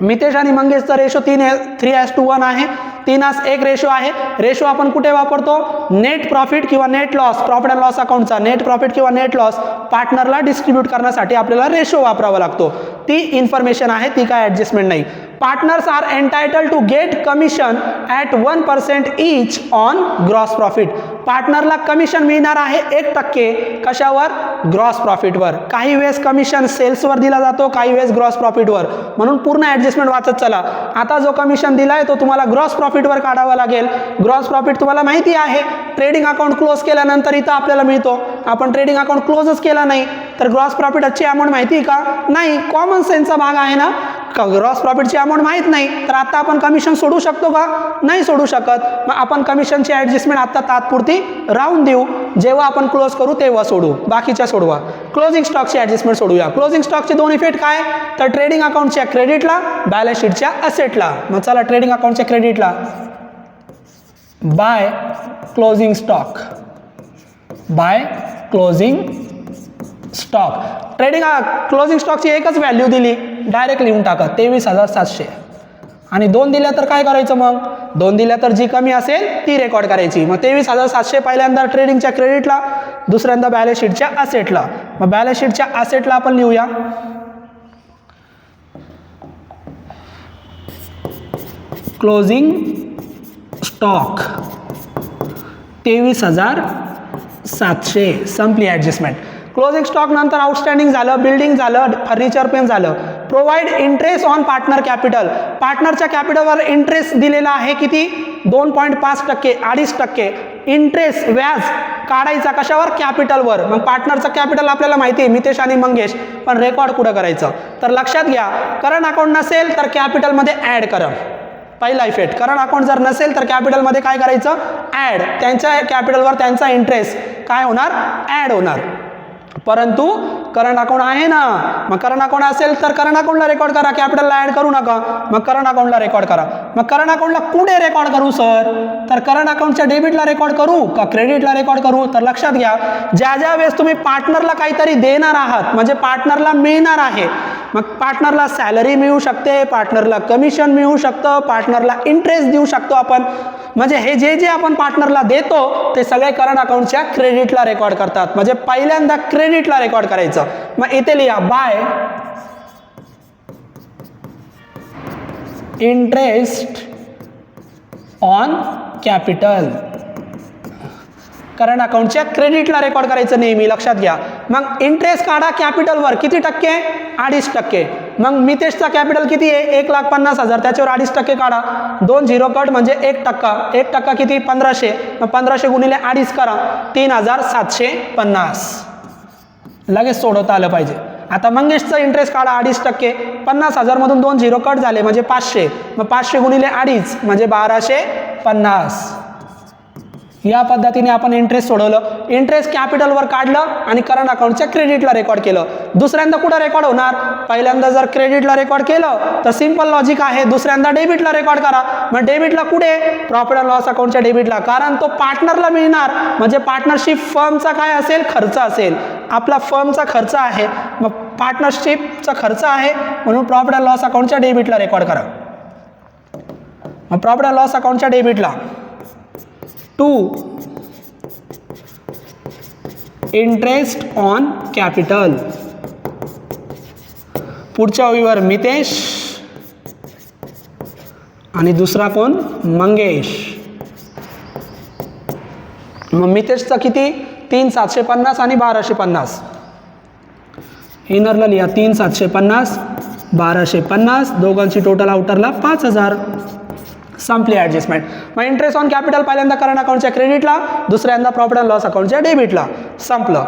मितेश आणि मंगेशचा रेशो 3:1 आहे. 3:1 रेशो आहे. रेशो आपण कुठे वापरतो? नेट प्रॉफिट किंवा net loss, profit and loss अकाउंटचा नेट प्रॉफिट किंवा नेट लॉस पार्टनरला डिस्ट्रीब्यूट करण्यासाठी आपल्याला रेशो वापरावा लागतो. ती इन्फॉर्मेशन आहे, ती काय ॲडजस्टमेंट नाही. Partners are entitled to get commission at 1% each on gross profit. पार्टनरला कमिशन मिळणार आहे 1% कशावर? ग्रॉस प्रॉफिटवर. काही वेळेस कमिशन सेल्सवर दिला जातो, काही वेळेस ग्रॉस प्रॉफिटवर. म्हणून पूर्ण ॲडजस्टमेंट वाचत चला. आता जो कमिशन दिलाय तो तुम्हाला ग्रॉस प्रॉफिटवर काढावा लागेल. ग्रॉस प्रॉफिट तुम्हाला माहिती आहे, ट्रेडिंग अकाउंट क्लोज केल्यानंतर इथं आपल्याला मिळतो. आपण ट्रेडिंग अकाउंट क्लोजच केला नाही तर ग्रॉस प्रॉफिटची अमाऊंट माहिती आहे का? नाही. कॉमन सेन्सचा भाग आहे ना. ग्रॉस प्रॉफिटची अमाऊंट माहीत नाही तर आता आपण कमिशन सोडू शकतो का? नाही सोडू शकत. मग आपण कमिशनची ॲडजस्टमेंट आता तात्पुरती राहून देऊ. जेव्हा आपण क्लोज करू तेव्हा सोडू, बाकीच्या सोडवा. क्लोजिंग स्टॉकची ॲडजस्टमेंट सोडूया. क्लोजिंग स्टॉकचे 2 इफेक्ट काय? तर ट्रेडिंग अकाउंटच्या क्रेडिटला, बॅलन्स शीटच्या असेटला. मग चला ट्रेडिंग अकाउंटच्या क्रेडिटला. By closing stock, by closing stock. Trading closing स्टॉकची एकच व्हॅल्यू दिली, डायरेक्ट लिहून टाका 23,700. आणि 2 दिल्या तर काय करायचं? मग 2 दिल्या तर जी कमी असेल ती रेकॉर्ड करायची. मग 23,700 पहिल्यांदा ट्रेडिंगच्या क्रेडिटला, दुसऱ्यांदा बॅलन्स शीटच्या असेटला. मग बॅलन्स शीटच्या असेटला आपण लिहूया क्लोजिंग स्टॉक 23,700. संपली ॲडजस्टमेंट. क्लोजिंग स्टॉक नंतर आउटस्टँडिंग झालं, बिल्डिंग झालं, फर्निचर पेन झालं. Provide interest on partner capital. पार्टनरच्या कॅपिटलवर इंटरेस्ट दिलेला आहे किती? 2.5%, 2.5%. इंटरेस्ट व्याज काढायचा कशावर? कॅपिटलवर. मग पार्टनरचं कॅपिटल आपल्याला माहिती आहे मितेश आणि मंगेश, पण रेकॉर्ड कुठं करायचं? तर लक्षात घ्या, करंट अकाउंट नसेल तर कॅपिटलमध्ये ॲड करा. पहिला इफेक्ट. करंट अकाउंट जर नसेल तर कॅपिटलमध्ये काय करायचं? ॲड. त्यांच्या कॅपिटलवर त्यांचा इंटरेस्ट काय होणार? ॲड होणार. परंतु करंट अकाउंट आहे ना, मग करंट अकाउंट असेल तर करंट अकाउंटला रेकॉर्ड करा, कॅपिटलला ऍड करू नका, मग करंट अकाउंटला रेकॉर्ड करा. मग करंट अकाउंटला कुठे रेकॉर्ड करू सर, तर करंट अकाउंटच्या डेबिटला रेकॉर्ड करू का क्रेडिटला रेकॉर्ड करू. तर लक्षात घ्या, ज्या वेळेस तुम्ही पार्टनरला काहीतरी देणार आहात म्हणजे पार्टनरला मिळणार आहे, मग पार्टनरला सॅलरी मिळू शकते, पार्टनरला कमिशन मिळू शकतं, पार्टनरला इंटरेस्ट देऊ शकतो आपण, म्हणजे हे जे आपण पार्टनरला देतो ते सगळे करंट अकाउंटच्या क्रेडिटला रेकॉर्ड करतात. म्हणजे पहिल्यांदा क्रेडिटला रेकॉर्ड करायचं. मग इथे लिहा by interest on capital, current अकाउंटच्या क्रेडिटला रेकॉर्ड करायचं नेहमी, लक्षात घ्या. मग इंटरेस्ट काढा कॅपिटलवर, किती टक्के, 2.5%. मग मितेशचा कॅपिटल किती आहे, 1,50,000, त्याच्यावर 2.5% काढा, 2 झिरो कट म्हणजे 1%, 1% किती, 1500, मग 1500 गुणिले 2.5 करा, 3,750. लगेच सोडवता आलं पाहिजे. आता मंगेशचं इंटरेस्ट काढा 2.5%, 50,000 मधून 2 झिरो कट झाले म्हणजे 500, मग 500 गुणिले 2.5 म्हणजे 1,250. या पद्धतीने आपण इंटरेस्ट सोडवलं. इंटरेस्ट कॅपिटलवर काढलं आणि करंट अकाउंटच्या क्रेडिटला रेकॉर्ड केलं. दुसऱ्यांदा कुठं रेकॉर्ड होणार, पहिल्यांदा जर क्रेडिटला रेकॉर्ड केलं तर सिंपल लॉजिक आहे, दुसऱ्यांदा डेबिटला रेकॉर्ड करा. मग डेबिटला कुठे, प्रॉफिट अँड लॉस अकाउंटच्या डेबिटला, कारण तो पार्टनरला मिळणार, म्हणजे पार्टनरशिप फर्मचा काय असेल, खर्च असेल. आपला फर्मचा खर्च आहे, मग पार्टनरशिपचा खर्च आहे, म्हणून प्रॉफिट अँड लॉस अकाउंटच्या डेबिटला रेकॉर्ड करा. मग प्रॉफिट अँड लॉस अकाउंटच्या डेबिटला टू इंटरेस्ट ऑन कॅपिटल, पुढच्या ओळीवर मितेश आणि दुसरा कोण, मंगेश. मग मितेशचा किती, 3,750 आणि 1,250. इनरला लिहा 3,750, 1,250, दोघांची टोटल आउटरला 5,000. संपली ॲडजस्टमेंट. मग इंटरेस्ट ऑन कॅपिटल पहिल्यांदा करंट अकाउंटच्या क्रेडिटला, दुसऱ्यांदा प्रॉफिट अँड लॉस अकाउंटच्या डेबिटला. संपलं.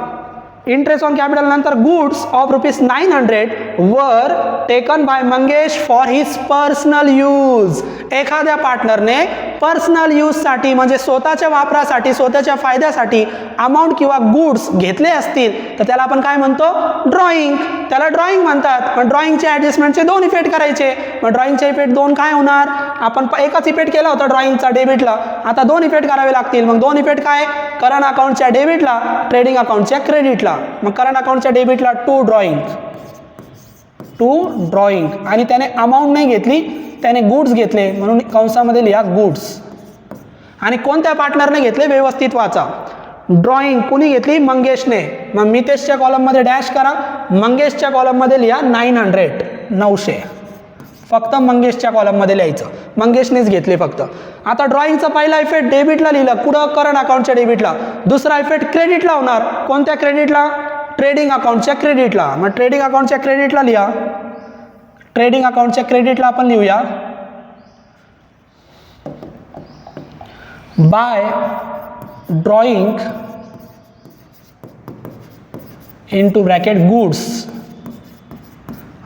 इंटरेस्ट ऑन कॅपिटल नंतर goods of ₹900 were taken by Mangesh for his personal use. एखाद्या पार्टनरने पर्सनल यूजसाठी म्हणजे स्वतःच्या वापरासाठी, स्वतःच्या फायद्यासाठी अमाऊंट किंवा गुड्स घेतले असतील तर त्याला आपण काय म्हणतो, ड्रॉइंग. त्याला ड्रॉइंग म्हणतात. पण ड्रॉइंगचे ॲडजस्टमेंटचे 2 इफेक्ट करायचे. मग ड्रॉइंगचे इफेक्ट 2 काय होणार, आपण एकच इफेक्ट केला होता ड्रॉइंगचा डेबिटला, आता 2 इफेक्ट करावे लागतील. मग 2 इफेक्ट काय, करंट अकाउंटच्या डेबिटला, ट्रेडिंग अकाउंटच्या क्रेडिटला. मग करंट अकाउंटच्या डेबिटला टू ड्रॉइंग आणि त्याने अमाऊंट नाही घेतली, त्याने गुड्स घेतले म्हणून कंसामध्ये लिहा गुड्स. आणि कोणत्या पार्टनरने घेतले व्यवस्थित वाचा. ड्रॉइंग कुणी घेतली, मंगेशने. मग मितेशच्या कॉलममध्ये डॅश करा, मंगेशच्या कॉलममध्ये लिहा 900. फक्त मंगेशच्या कॉलममध्ये लिहायचं, मंगेशनेच घेतले फक्त. आता ड्रॉइंगचा पहिला इफेक्ट डेबिटला लिहिलं, कुठं, करंट अकाउंटच्या डेबिटला. दुसरा इफेक्ट क्रेडिटला होणार, कोणत्या क्रेडिटला, ट्रेडिंग अकाउंटच्या क्रेडिटला. मग ट्रेडिंग अकाउंटच्या क्रेडिटला लिहा, ट्रेडिंग अकाउंटच्या क्रेडिटला आपण लिहूया bye drawing into bracket goods.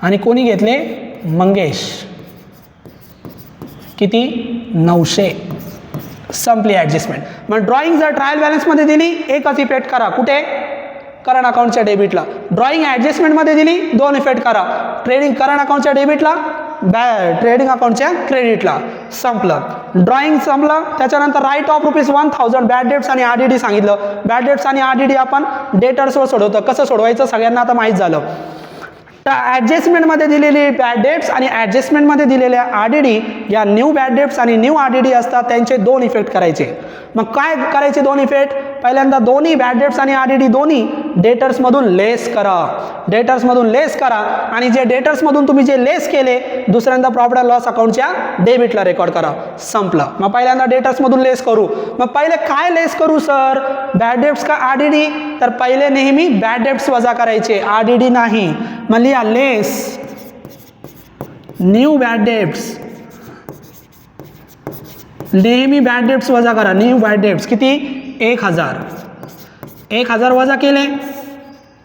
आणि कोणी घेतले, मंगेश. किती, 900. संपली ॲडजस्टमेंट. मग ड्रॉइंग जर ट्रायल बॅलन्समध्ये दिली, एकच इफेक्ट करा, कुठे, करंट अकाउंटच्या डेबिटला. ड्रॉइंग ॲडजस्टमेंटमध्ये दिली, 2 इफेक्ट करा, ट्रेडिंग करंट अकाउंटच्या डेबिटला, ट्रेडिंग अकाउंटच्या क्रेडिटला. संपलं. ड्रॉइंग संपलं. त्याच्यानंतर राईट ऑफ ₹1,000 बॅड डेट्स आणि RDD सांगितलं. बॅड डेट्स आणि RDD आपण डेटर्सवर सोडवतो. कसं सोडवायचं सगळ्यांना आता माहीत झालं. ॲडजस्टमेंटमध्ये दिलेली बॅड डेट्स आणि ॲडजस्टमेंटमध्ये दिलेल्या RDD या न्यू बॅड डेट्स आणि न्यू RDD असतात, त्यांचे 2 इफेक्ट करायचे. मग काय करायचे 2 इफेक्ट, पहिल्यांदा दोन्ही बॅड डेट्स आणि RDD दोन्ही डेटर्समधून लेस करा, डेटर्समधून लेस करा. आणि जे डेटर्समधून तुम्ही जे लेस केले, दुसऱ्यांदा प्रॉफिट अँड लॉस अकाउंटच्या डेबिटला रेकॉर्ड करा. संपलं. मग पहिल्यांदा डेटर्समधून लेस करू. मग पहिले काय लेस करू सर, बॅड डेट्स का RDD, तर पहिले नेहमी बॅड डेट्स वजा करायचे, RDD नाही. मग लिहा लेस न्यू बॅड डेट्स, नेहमी बॅड डेट्स वजा करा. न्यू बॅड डेट्स किती, 1,000 वजा केले.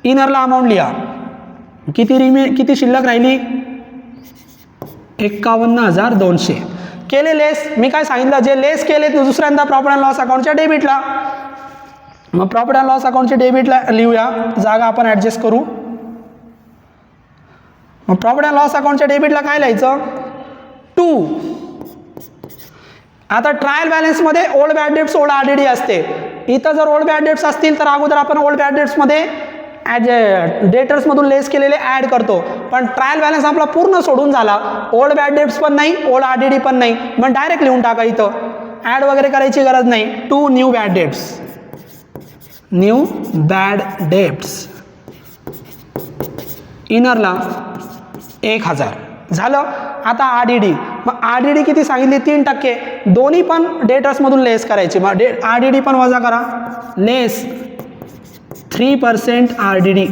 इनरला अमाऊंट लिहा, किती शिल्लक राहिली, 51,200. केले लेस. मी काय सांगितलं, जे लेस केले ते दुसऱ्यांदा प्रॉफिट अँड लॉस अकाउंटच्या डेबिटला. मग प्रॉफिट अँड लॉस अकाउंटच्या डेबिटला लिहूया, जागा आपण ॲडजस्ट करू. मग प्रॉफिट अँड लॉस अकाउंटच्या डेबिटला काय लिहायचं 2. आता ट्रायल बॅलन्समध्ये old bad debts old RDD असते. इथं जर ओल्ड बॅड डेट्स असतील तर अगोदर आपण ओल्ड बॅड डेट्समध्ये डेटर्समधून लेस केलेले ॲड करतो. पण ट्रायल बॅलन्स आपला पूर्ण सोडून झाला, ओल्ड बॅड डेट्स पण नाही, ओल्ड RDD पण नाही, मग डायरेक्ट लिहून टाका. इथं ॲड वगैरे करायची गरज नाही. 2 new bad debts, new bad debts इनरला 1000 झालं. आता RDD, मग RDD किती सांगितली 3%. दोन्ही पण डेटर्समधून लेस करायचे. मग RDD पण वजा करा, लेस 3% RDD.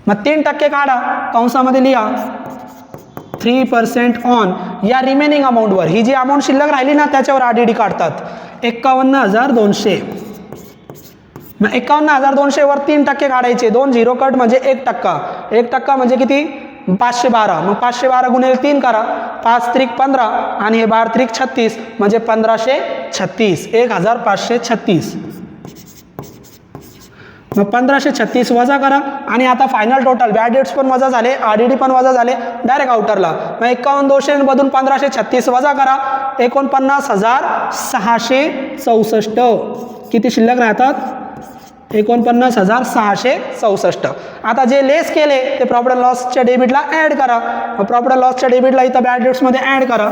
मग 3% काढा, कंसामध्ये लिहा 3% ऑन या रिमेनिंग अमाऊंटवर. ही जी अमाऊंट शिल्लक राहिली ना त्याच्यावर RDD काढतात. 51,200. मग 51,200 वर 3% काढायचे. 2 झिरो कट म्हणजे 1%. 1% म्हणजे किती 512. मग 512 गुणिले 3 करा, 5 त्रिक 15 आणि हे 12 त्रिक 36 म्हणजे 1536. 1536. मग 1536 वजा करा आणि आता फायनल टोटल बॅड डेट्स पण वजा झाले, RDD पण वजा झाले, डायरेक्ट आउटरला. मग 51,200 मधून 1536 वजा करा, 49,664. किती शिल्लक राहतात 49,664. आता जे लेस केले ते प्रॉफिट अँड लॉसच्या डेबिटला ॲड करा. मग प्रॉफिट अँड लॉसच्या डेबिटला इथं बॅड डेट्समध्ये ॲड करा,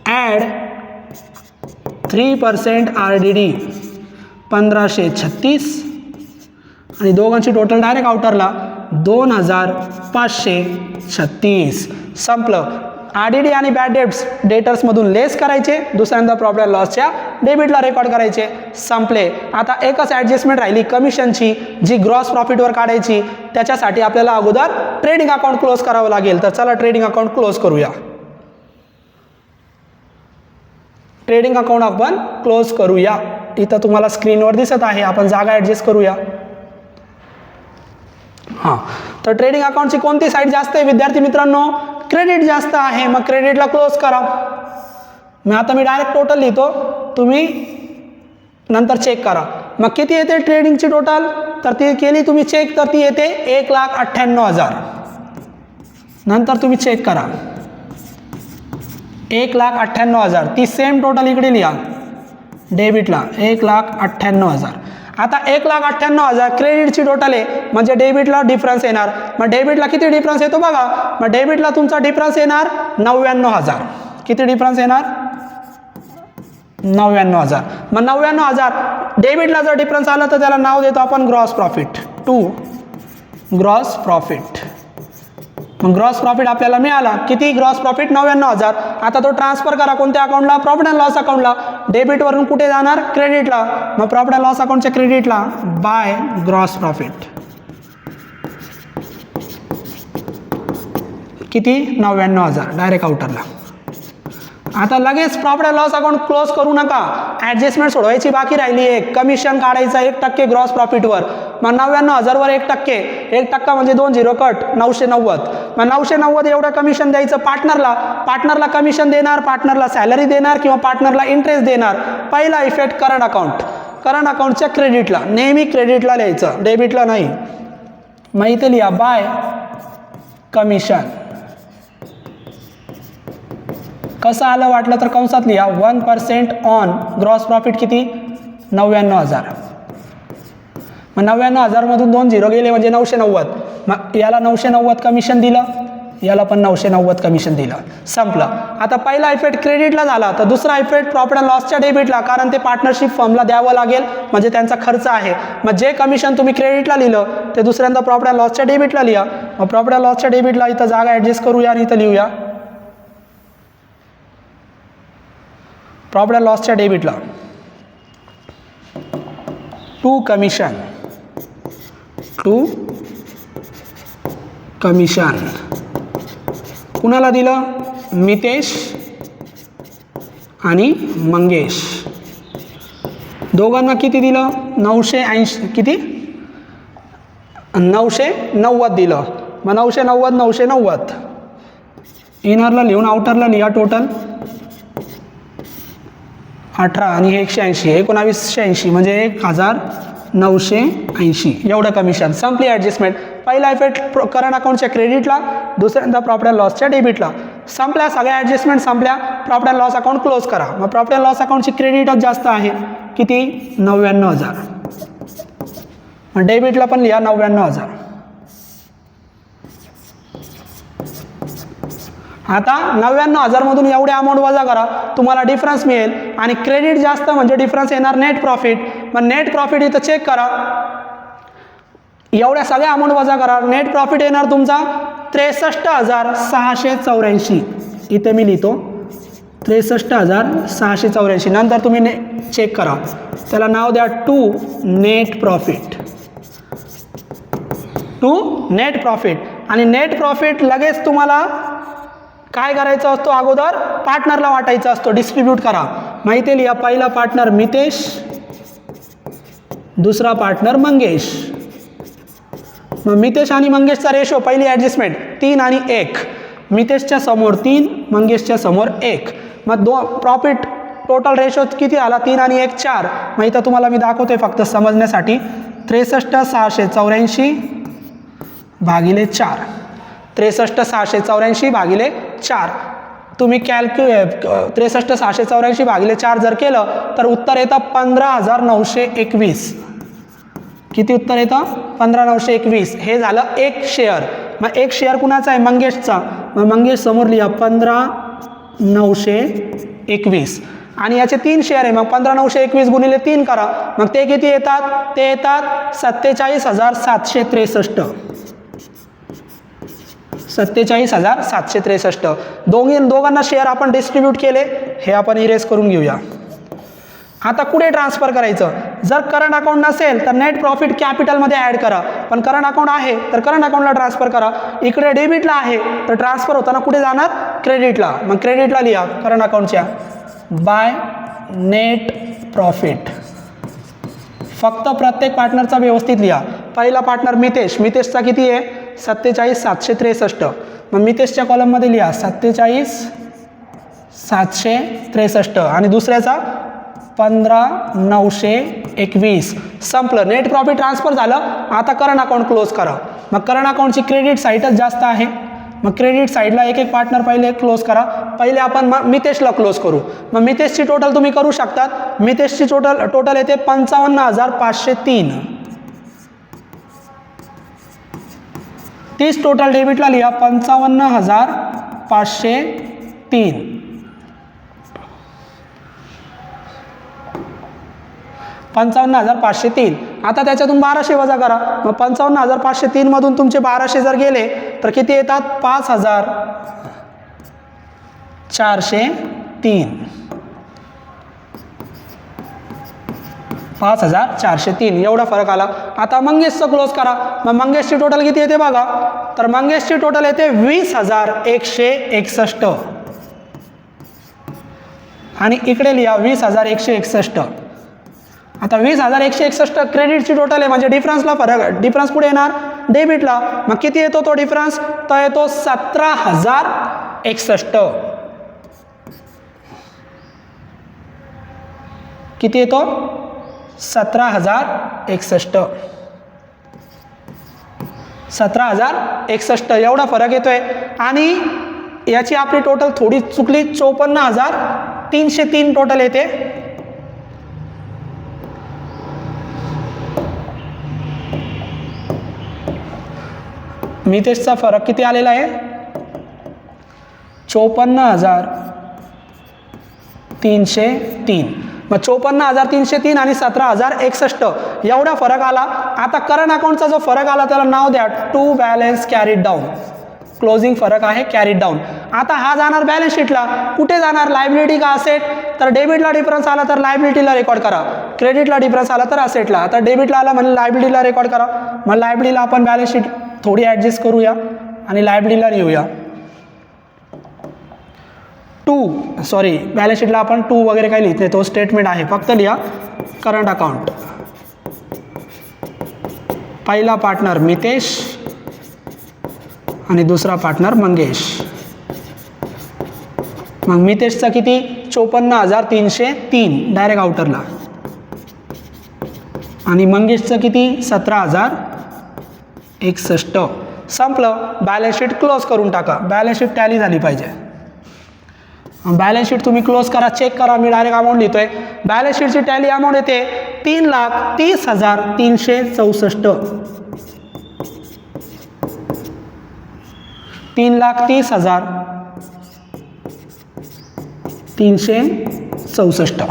ॲड 3% RDD 1536 आणि दोघांची टोटल डायरेक्ट आउटरला 2,536. संपलं. RDD आणि बॅड डेट्स डेटर्समधून लेस करायचे, दुसऱ्यांदा प्रॉफिट अँड लॉसच्या डेबिटला रेकॉर्ड करायचे. संपले. आता एकच ॲडजस्टमेंट राहिली कमिशनची, जी ग्रॉस प्रॉफिटवर काढायची. त्याच्यासाठी आपल्याला अगोदर ट्रेडिंग अकाउंट क्लोज करावं लागेल. तर चला ट्रेडिंग अकाउंट क्लोज करूया. ट्रेडिंग अकाउंट आपण क्लोज करूया. इथं तुम्हाला स्क्रीनवर दिसत आहे, आपण जागा ॲडजस्ट करूया. हां, तर ट्रेडिंग अकाउंटची कोणती साईड जास्त आहे विद्यार्थी मित्रांनो? क्रेडिट जास्त आहे. मग क्रेडिटला क्लोज करा. मग आता मी डायरेक्ट टोटल लिहितो, तुम्ही नंतर चेक करा. मग किती येते ट्रेडिंगची टोटल? तर ती केली तुम्ही चेक, तर ती येते 1,98,000. नंतर तुम्ही चेक करा 1,98,000. ती सेम टोटल इकडे लिहा डेबिटला 1,98,000. आता 1,98,000 क्रेडिटची टोटल आहे, म्हणजे डेबिटला डिफरन्स येणार. मग डेबिटला किती डिफरन्स येतो बघा. मग डेबिटला तुमचा डिफरन्स येणार 99,000. किती डिफरन्स येणार 99,000. मग 99,000 डेबिटला जर डिफरन्स आला तर त्याला नाव देतो आपण ग्रॉस प्रॉफिट. 2 gross profit. मग ग्रॉस प्रॉफिट आपल्याला मिळाला. किती ग्रॉस प्रॉफिट 99,000. आता तो ट्रान्सफर करा कोणत्या अकाउंटला? प्रॉफिट अँड लॉस अकाउंटला. डेबिटवरून कुठे जाणार? क्रेडिटला. मग प्रॉफिट अँड लॉस अकाउंटच्या क्रेडिटला बाय ग्रॉस प्रॉफिट. किती 99,000 डायरेक्ट आउटरला. आता लगेच profit and loss account close करू नका, ॲडजस्टमेंट सोडवायची बाकी राहिली आहे. कमिशन काढायचा 1% ग्रॉस प्रॉफिटवर. मग 99,000 वर 1%. 1% म्हणजे 2 झिरो कट 990. मग 990 एवढं कमिशन द्यायचं पार्टनरला. पार्टनरला कमिशन देणार, पार्टनरला सॅलरी देणार किंवा पार्टनरला इंटरेस्ट देणार. पहिला इफेक्ट करंट अकाउंट. करंट अकाउंटच्या क्रेडिटला, नेहमी क्रेडिटला लिहायचं, डेबिटला नाही. मग इथे लिहा बाय कमिशन. कसं आलं वाटलं तर कंसात लिहा 1% ऑन ग्रॉस प्रॉफिट. किती 99,000. मग 99,000 मधून 2 झिरो गेले म्हणजे 990. मग याला 990 कमिशन दिलं, याला पण 990 कमिशन दिलं. संपलं. आता पहिला इफेक्ट क्रेडिटला झाला, तर दुसरा इफेक्ट प्रॉफिट अँड लॉसच्या डेबिटला, कारण ते पार्टनरशिप फर्मला द्यावं लागेल, म्हणजे त्यांचा खर्च आहे. मग जे कमिशन तुम्ही क्रेडिटला लिहिलं ते दुसऱ्यांदा प्रॉफिट अँड लॉसच्या डेबिटला लिहा. मग प्रॉफिट अँड लॉसच्या डेबिटला इथं जागा ॲडजस्ट करूया आणि इथं लिहूया प्रॉफिट अँड लॉसच्या डेबिटला 2 कमिशन. 2 कमिशन कुणाला दिलं? मितेश आणि मंगेश. दोघांना किती दिलं? 980. किती 990 दिलं. मग 990 इनरला लिहून आउटरला लिहा टोटल 18 आणि हे 180, 1980 म्हणजे 1,980 एवढं कमिशन. संपली ॲडजस्टमेंट. पहिला इफेक्ट करंट अकाउंटच्या क्रेडिटला, दुसऱ्यांदा प्रॉफिट अँड लॉसच्या डेबिटला. संपल्या सगळ्या ॲडजस्टमेंट संपल्या, profit and loss account close करा. मग प्रॉफिट अँड लॉस अकाउंटची क्रेडिटच जास्त आहे, किती 99,000. मग डेबिटला पण लिहा 99,000. आता 99,000 मधून एवढे अमाऊंट वजा करा, तुम्हाला डिफरन्स मिळेल. आणि क्रेडिट जास्त म्हणजे डिफरन्स येणार नेट प्रॉफिट. मग नेट प्रॉफिट इथं चेक करा, एवढ्या सगळ्या अमाऊंट वजा करा, नेट प्रॉफिट येणार तुमचा 63,684. इथे मी लिहितो 63,684. नंतर तुम्ही चेक करा, त्याला नाव द्या to net profit. To net profit. आणि नेट प्रॉफिट लगेच तुम्हाला काय करायचा असतो, अगोदर पार्टनरला वाटायचा असतो, डिस्ट्रीब्यूट करा. माहिती लिहा, पहिला पार्टनर मितेश, दुसरा पार्टनर मंगेश. मग मितेश आणि मंगेशचा रेशो पहिली ॲडजस्टमेंट 3 आणि 1. मितेशच्या समोर 3, मंगेशच्या समोर 1. मग प्रॉफिट टोटल रेशो किती आला, 3 आणि 1 4. मग इथं तुम्हाला मी दाखवतोय फक्त समजण्यासाठी, 63,684 भागिले 4. 63,684 भागिले 4. तुम्ही 63,684 भागिले 4 जर केलं तर उत्तर येतं 15,921. किती उत्तर येतं, 15,921. हे झालं एक शेअर. मग एक शेअर कुणाचा आहे, मंगेशचा. मग मंगेश समोर लिहा 15,921. आणि याचे 3 शेअर आहे, मग 15,921 गुणिले 3 करा. मग ते किती येतात, ते येतात 47,763. 47,763. दोघांना शेअर आपण डिस्ट्रीब्यूट केले, हे आपण इरेज करून घेऊया. आता कुठे ट्रान्सफर करायचं, जर करंट अकाउंट नसेल तर नेट प्रॉफिट कॅपिटलमध्ये ॲड करा. पण करंट अकाउंट आहे तर करंट अकाउंटला ट्रान्सफर करा. इकडे डेबिटला आहे तर ट्रान्सफर होताना कुठे जाणार, क्रेडिटला. मग क्रेडिटला लिहा करंट अकाउंटच्या बाय नेट प्रॉफिट. फक्त प्रत्येक पार्टनरचा व्यवस्थित लिहा. पहिला पार्टनर मितेश, मितेशचा किती आहे 47,763. मग मितेशच्या कॉलममध्ये लिहा 47,763 आणि दुसऱ्याचा 15,921. संपलं, नेट प्रॉफिट ट्रान्सफर झालं. आता करंट अकाउंट क्लोज करा. मग करंट अकाउंटची क्रेडिट साईडच जास्त आहे, मग क्रेडिट साईडला एक एक पार्टनर पहिले क्लोज करा. पहिले आपण मितेशला क्लोज करू. मग मितेशची टोटल तुम्ही करू शकतात. मितेशची टोटल येते 55,503. 30 टोटल डेबिटला लिहा 55,503. 55,503. आता त्याच्यातून 1200 वजा करा. मग 55,503 मधून तुमचे 1200 जर गेले तर किती येतात 5,403. 5,403 एवढा फरक आला. आता मंगेशचं क्लोज करा. मग मंगेशची टोटल किती येते बघा, तर मंगेशची टोटल येते 20,161. आणि इकडे लिहा 20,161. आता 20,161 क्रेडिटची टोटल आहे, म्हणजे डिफरन्सला फरक, डिफरन्स कुठे येणार, डेबिटला. मग किती येतो तो डिफरन्स, तर येतो 17,061. किती येतो 17,061. 17,061 एवढा फरक येतोय. आणि याची आपली टोटल थोडी चुकली, 54,303 टोटल येते. मितेशचा फरक किती आलेला आहे 54,303. मग 54,303 आणि 17,061 एवढा फरक आला. आता करंट अकाउंटचा जो फरक आला त्याला नाव द्या to balance carried down. Closing फरक आहे कॅरीड डाऊन. आता हा जाणार बॅलन्स शीटला. कुठे जाणार, लायबिलिटी का असेट. तर डेबिटला डिफरन्स आला तर लायबिलिटीला रेकॉर्ड करा, क्रेडिटला डिफरन्स आला तर असेटला. आता डेबिटला आला म्हणजे लायबिलिटीला रेकॉर्ड करा. मग लायबिलिटीला आपण बॅलन्स शीट थोडी ॲडजस्ट करूया आणि लायबिलिटीला लिहूया बॅलन्स शीटला आपण 2 वगैरे काही लिहित नाही, तो स्टेटमेंट आहे. फक्त लिहा करंट अकाउंट. पहिला पार्टनर मितेश आणि दुसरा पार्टनर मंगेश. मग मितेशचा किती 54,303 डायरेक्ट आउटरला. आणि मंगेशचं किती 17,061. 61. संपलं. बॅलन्स शीट क्लोज करून टाका. बॅलन्स शीट टॅली झाली पाहिजे. बॅलन्स शीट तुम्ही क्लोज करा, चेक करा. मी डायरेक्ट अमाऊंट लिहितोय. बॅलन्स शीटची टॅली अमाऊंट येते 3,30,364. 3,30,364.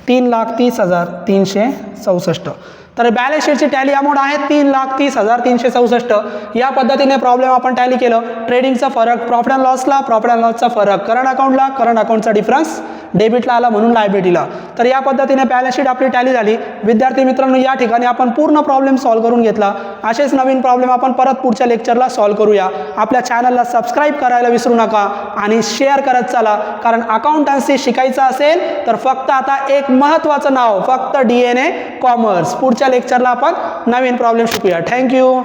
3,30,364. तर बॅलन्स शीटची टॅली अमाऊंट आहे 3,30,364. या पद्धतीने प्रॉब्लेम आपण टॅली केलं. ट्रेडिंगचा फरक, प्रॉफिट अँड लॉसला, प्रॉफिट अँड लॉसचा फरक करंट अकाउंटला, करंट अकाउंटचा डिफरन्स डेबिटला आला म्हणून लायबिलिटीला. तर या पद्धतीने बॅलन्स शीट आपली टॅली झाली. विद्यार्थी मित्रांनो, या ठिकाणी आपण पूर्ण प्रॉब्लेम सॉल्व्ह करून घेतला. असेच नवीन प्रॉब्लेम आपण परत पुढच्या लेक्चरला सॉल्व्ह करूया. आपल्या चॅनलला सबस्क्राईब करायला विसरू नका आणि शेअर करत चला, कारण अकाउंटन्सी शिकायचं असेल तर फक्त आता एक महत्त्वाचं नाव, फक्त DNA कॉमर्स. पुढच्या लेक्चरला आपण नवीन प्रॉब्लेम शिकूया. थँक्यू.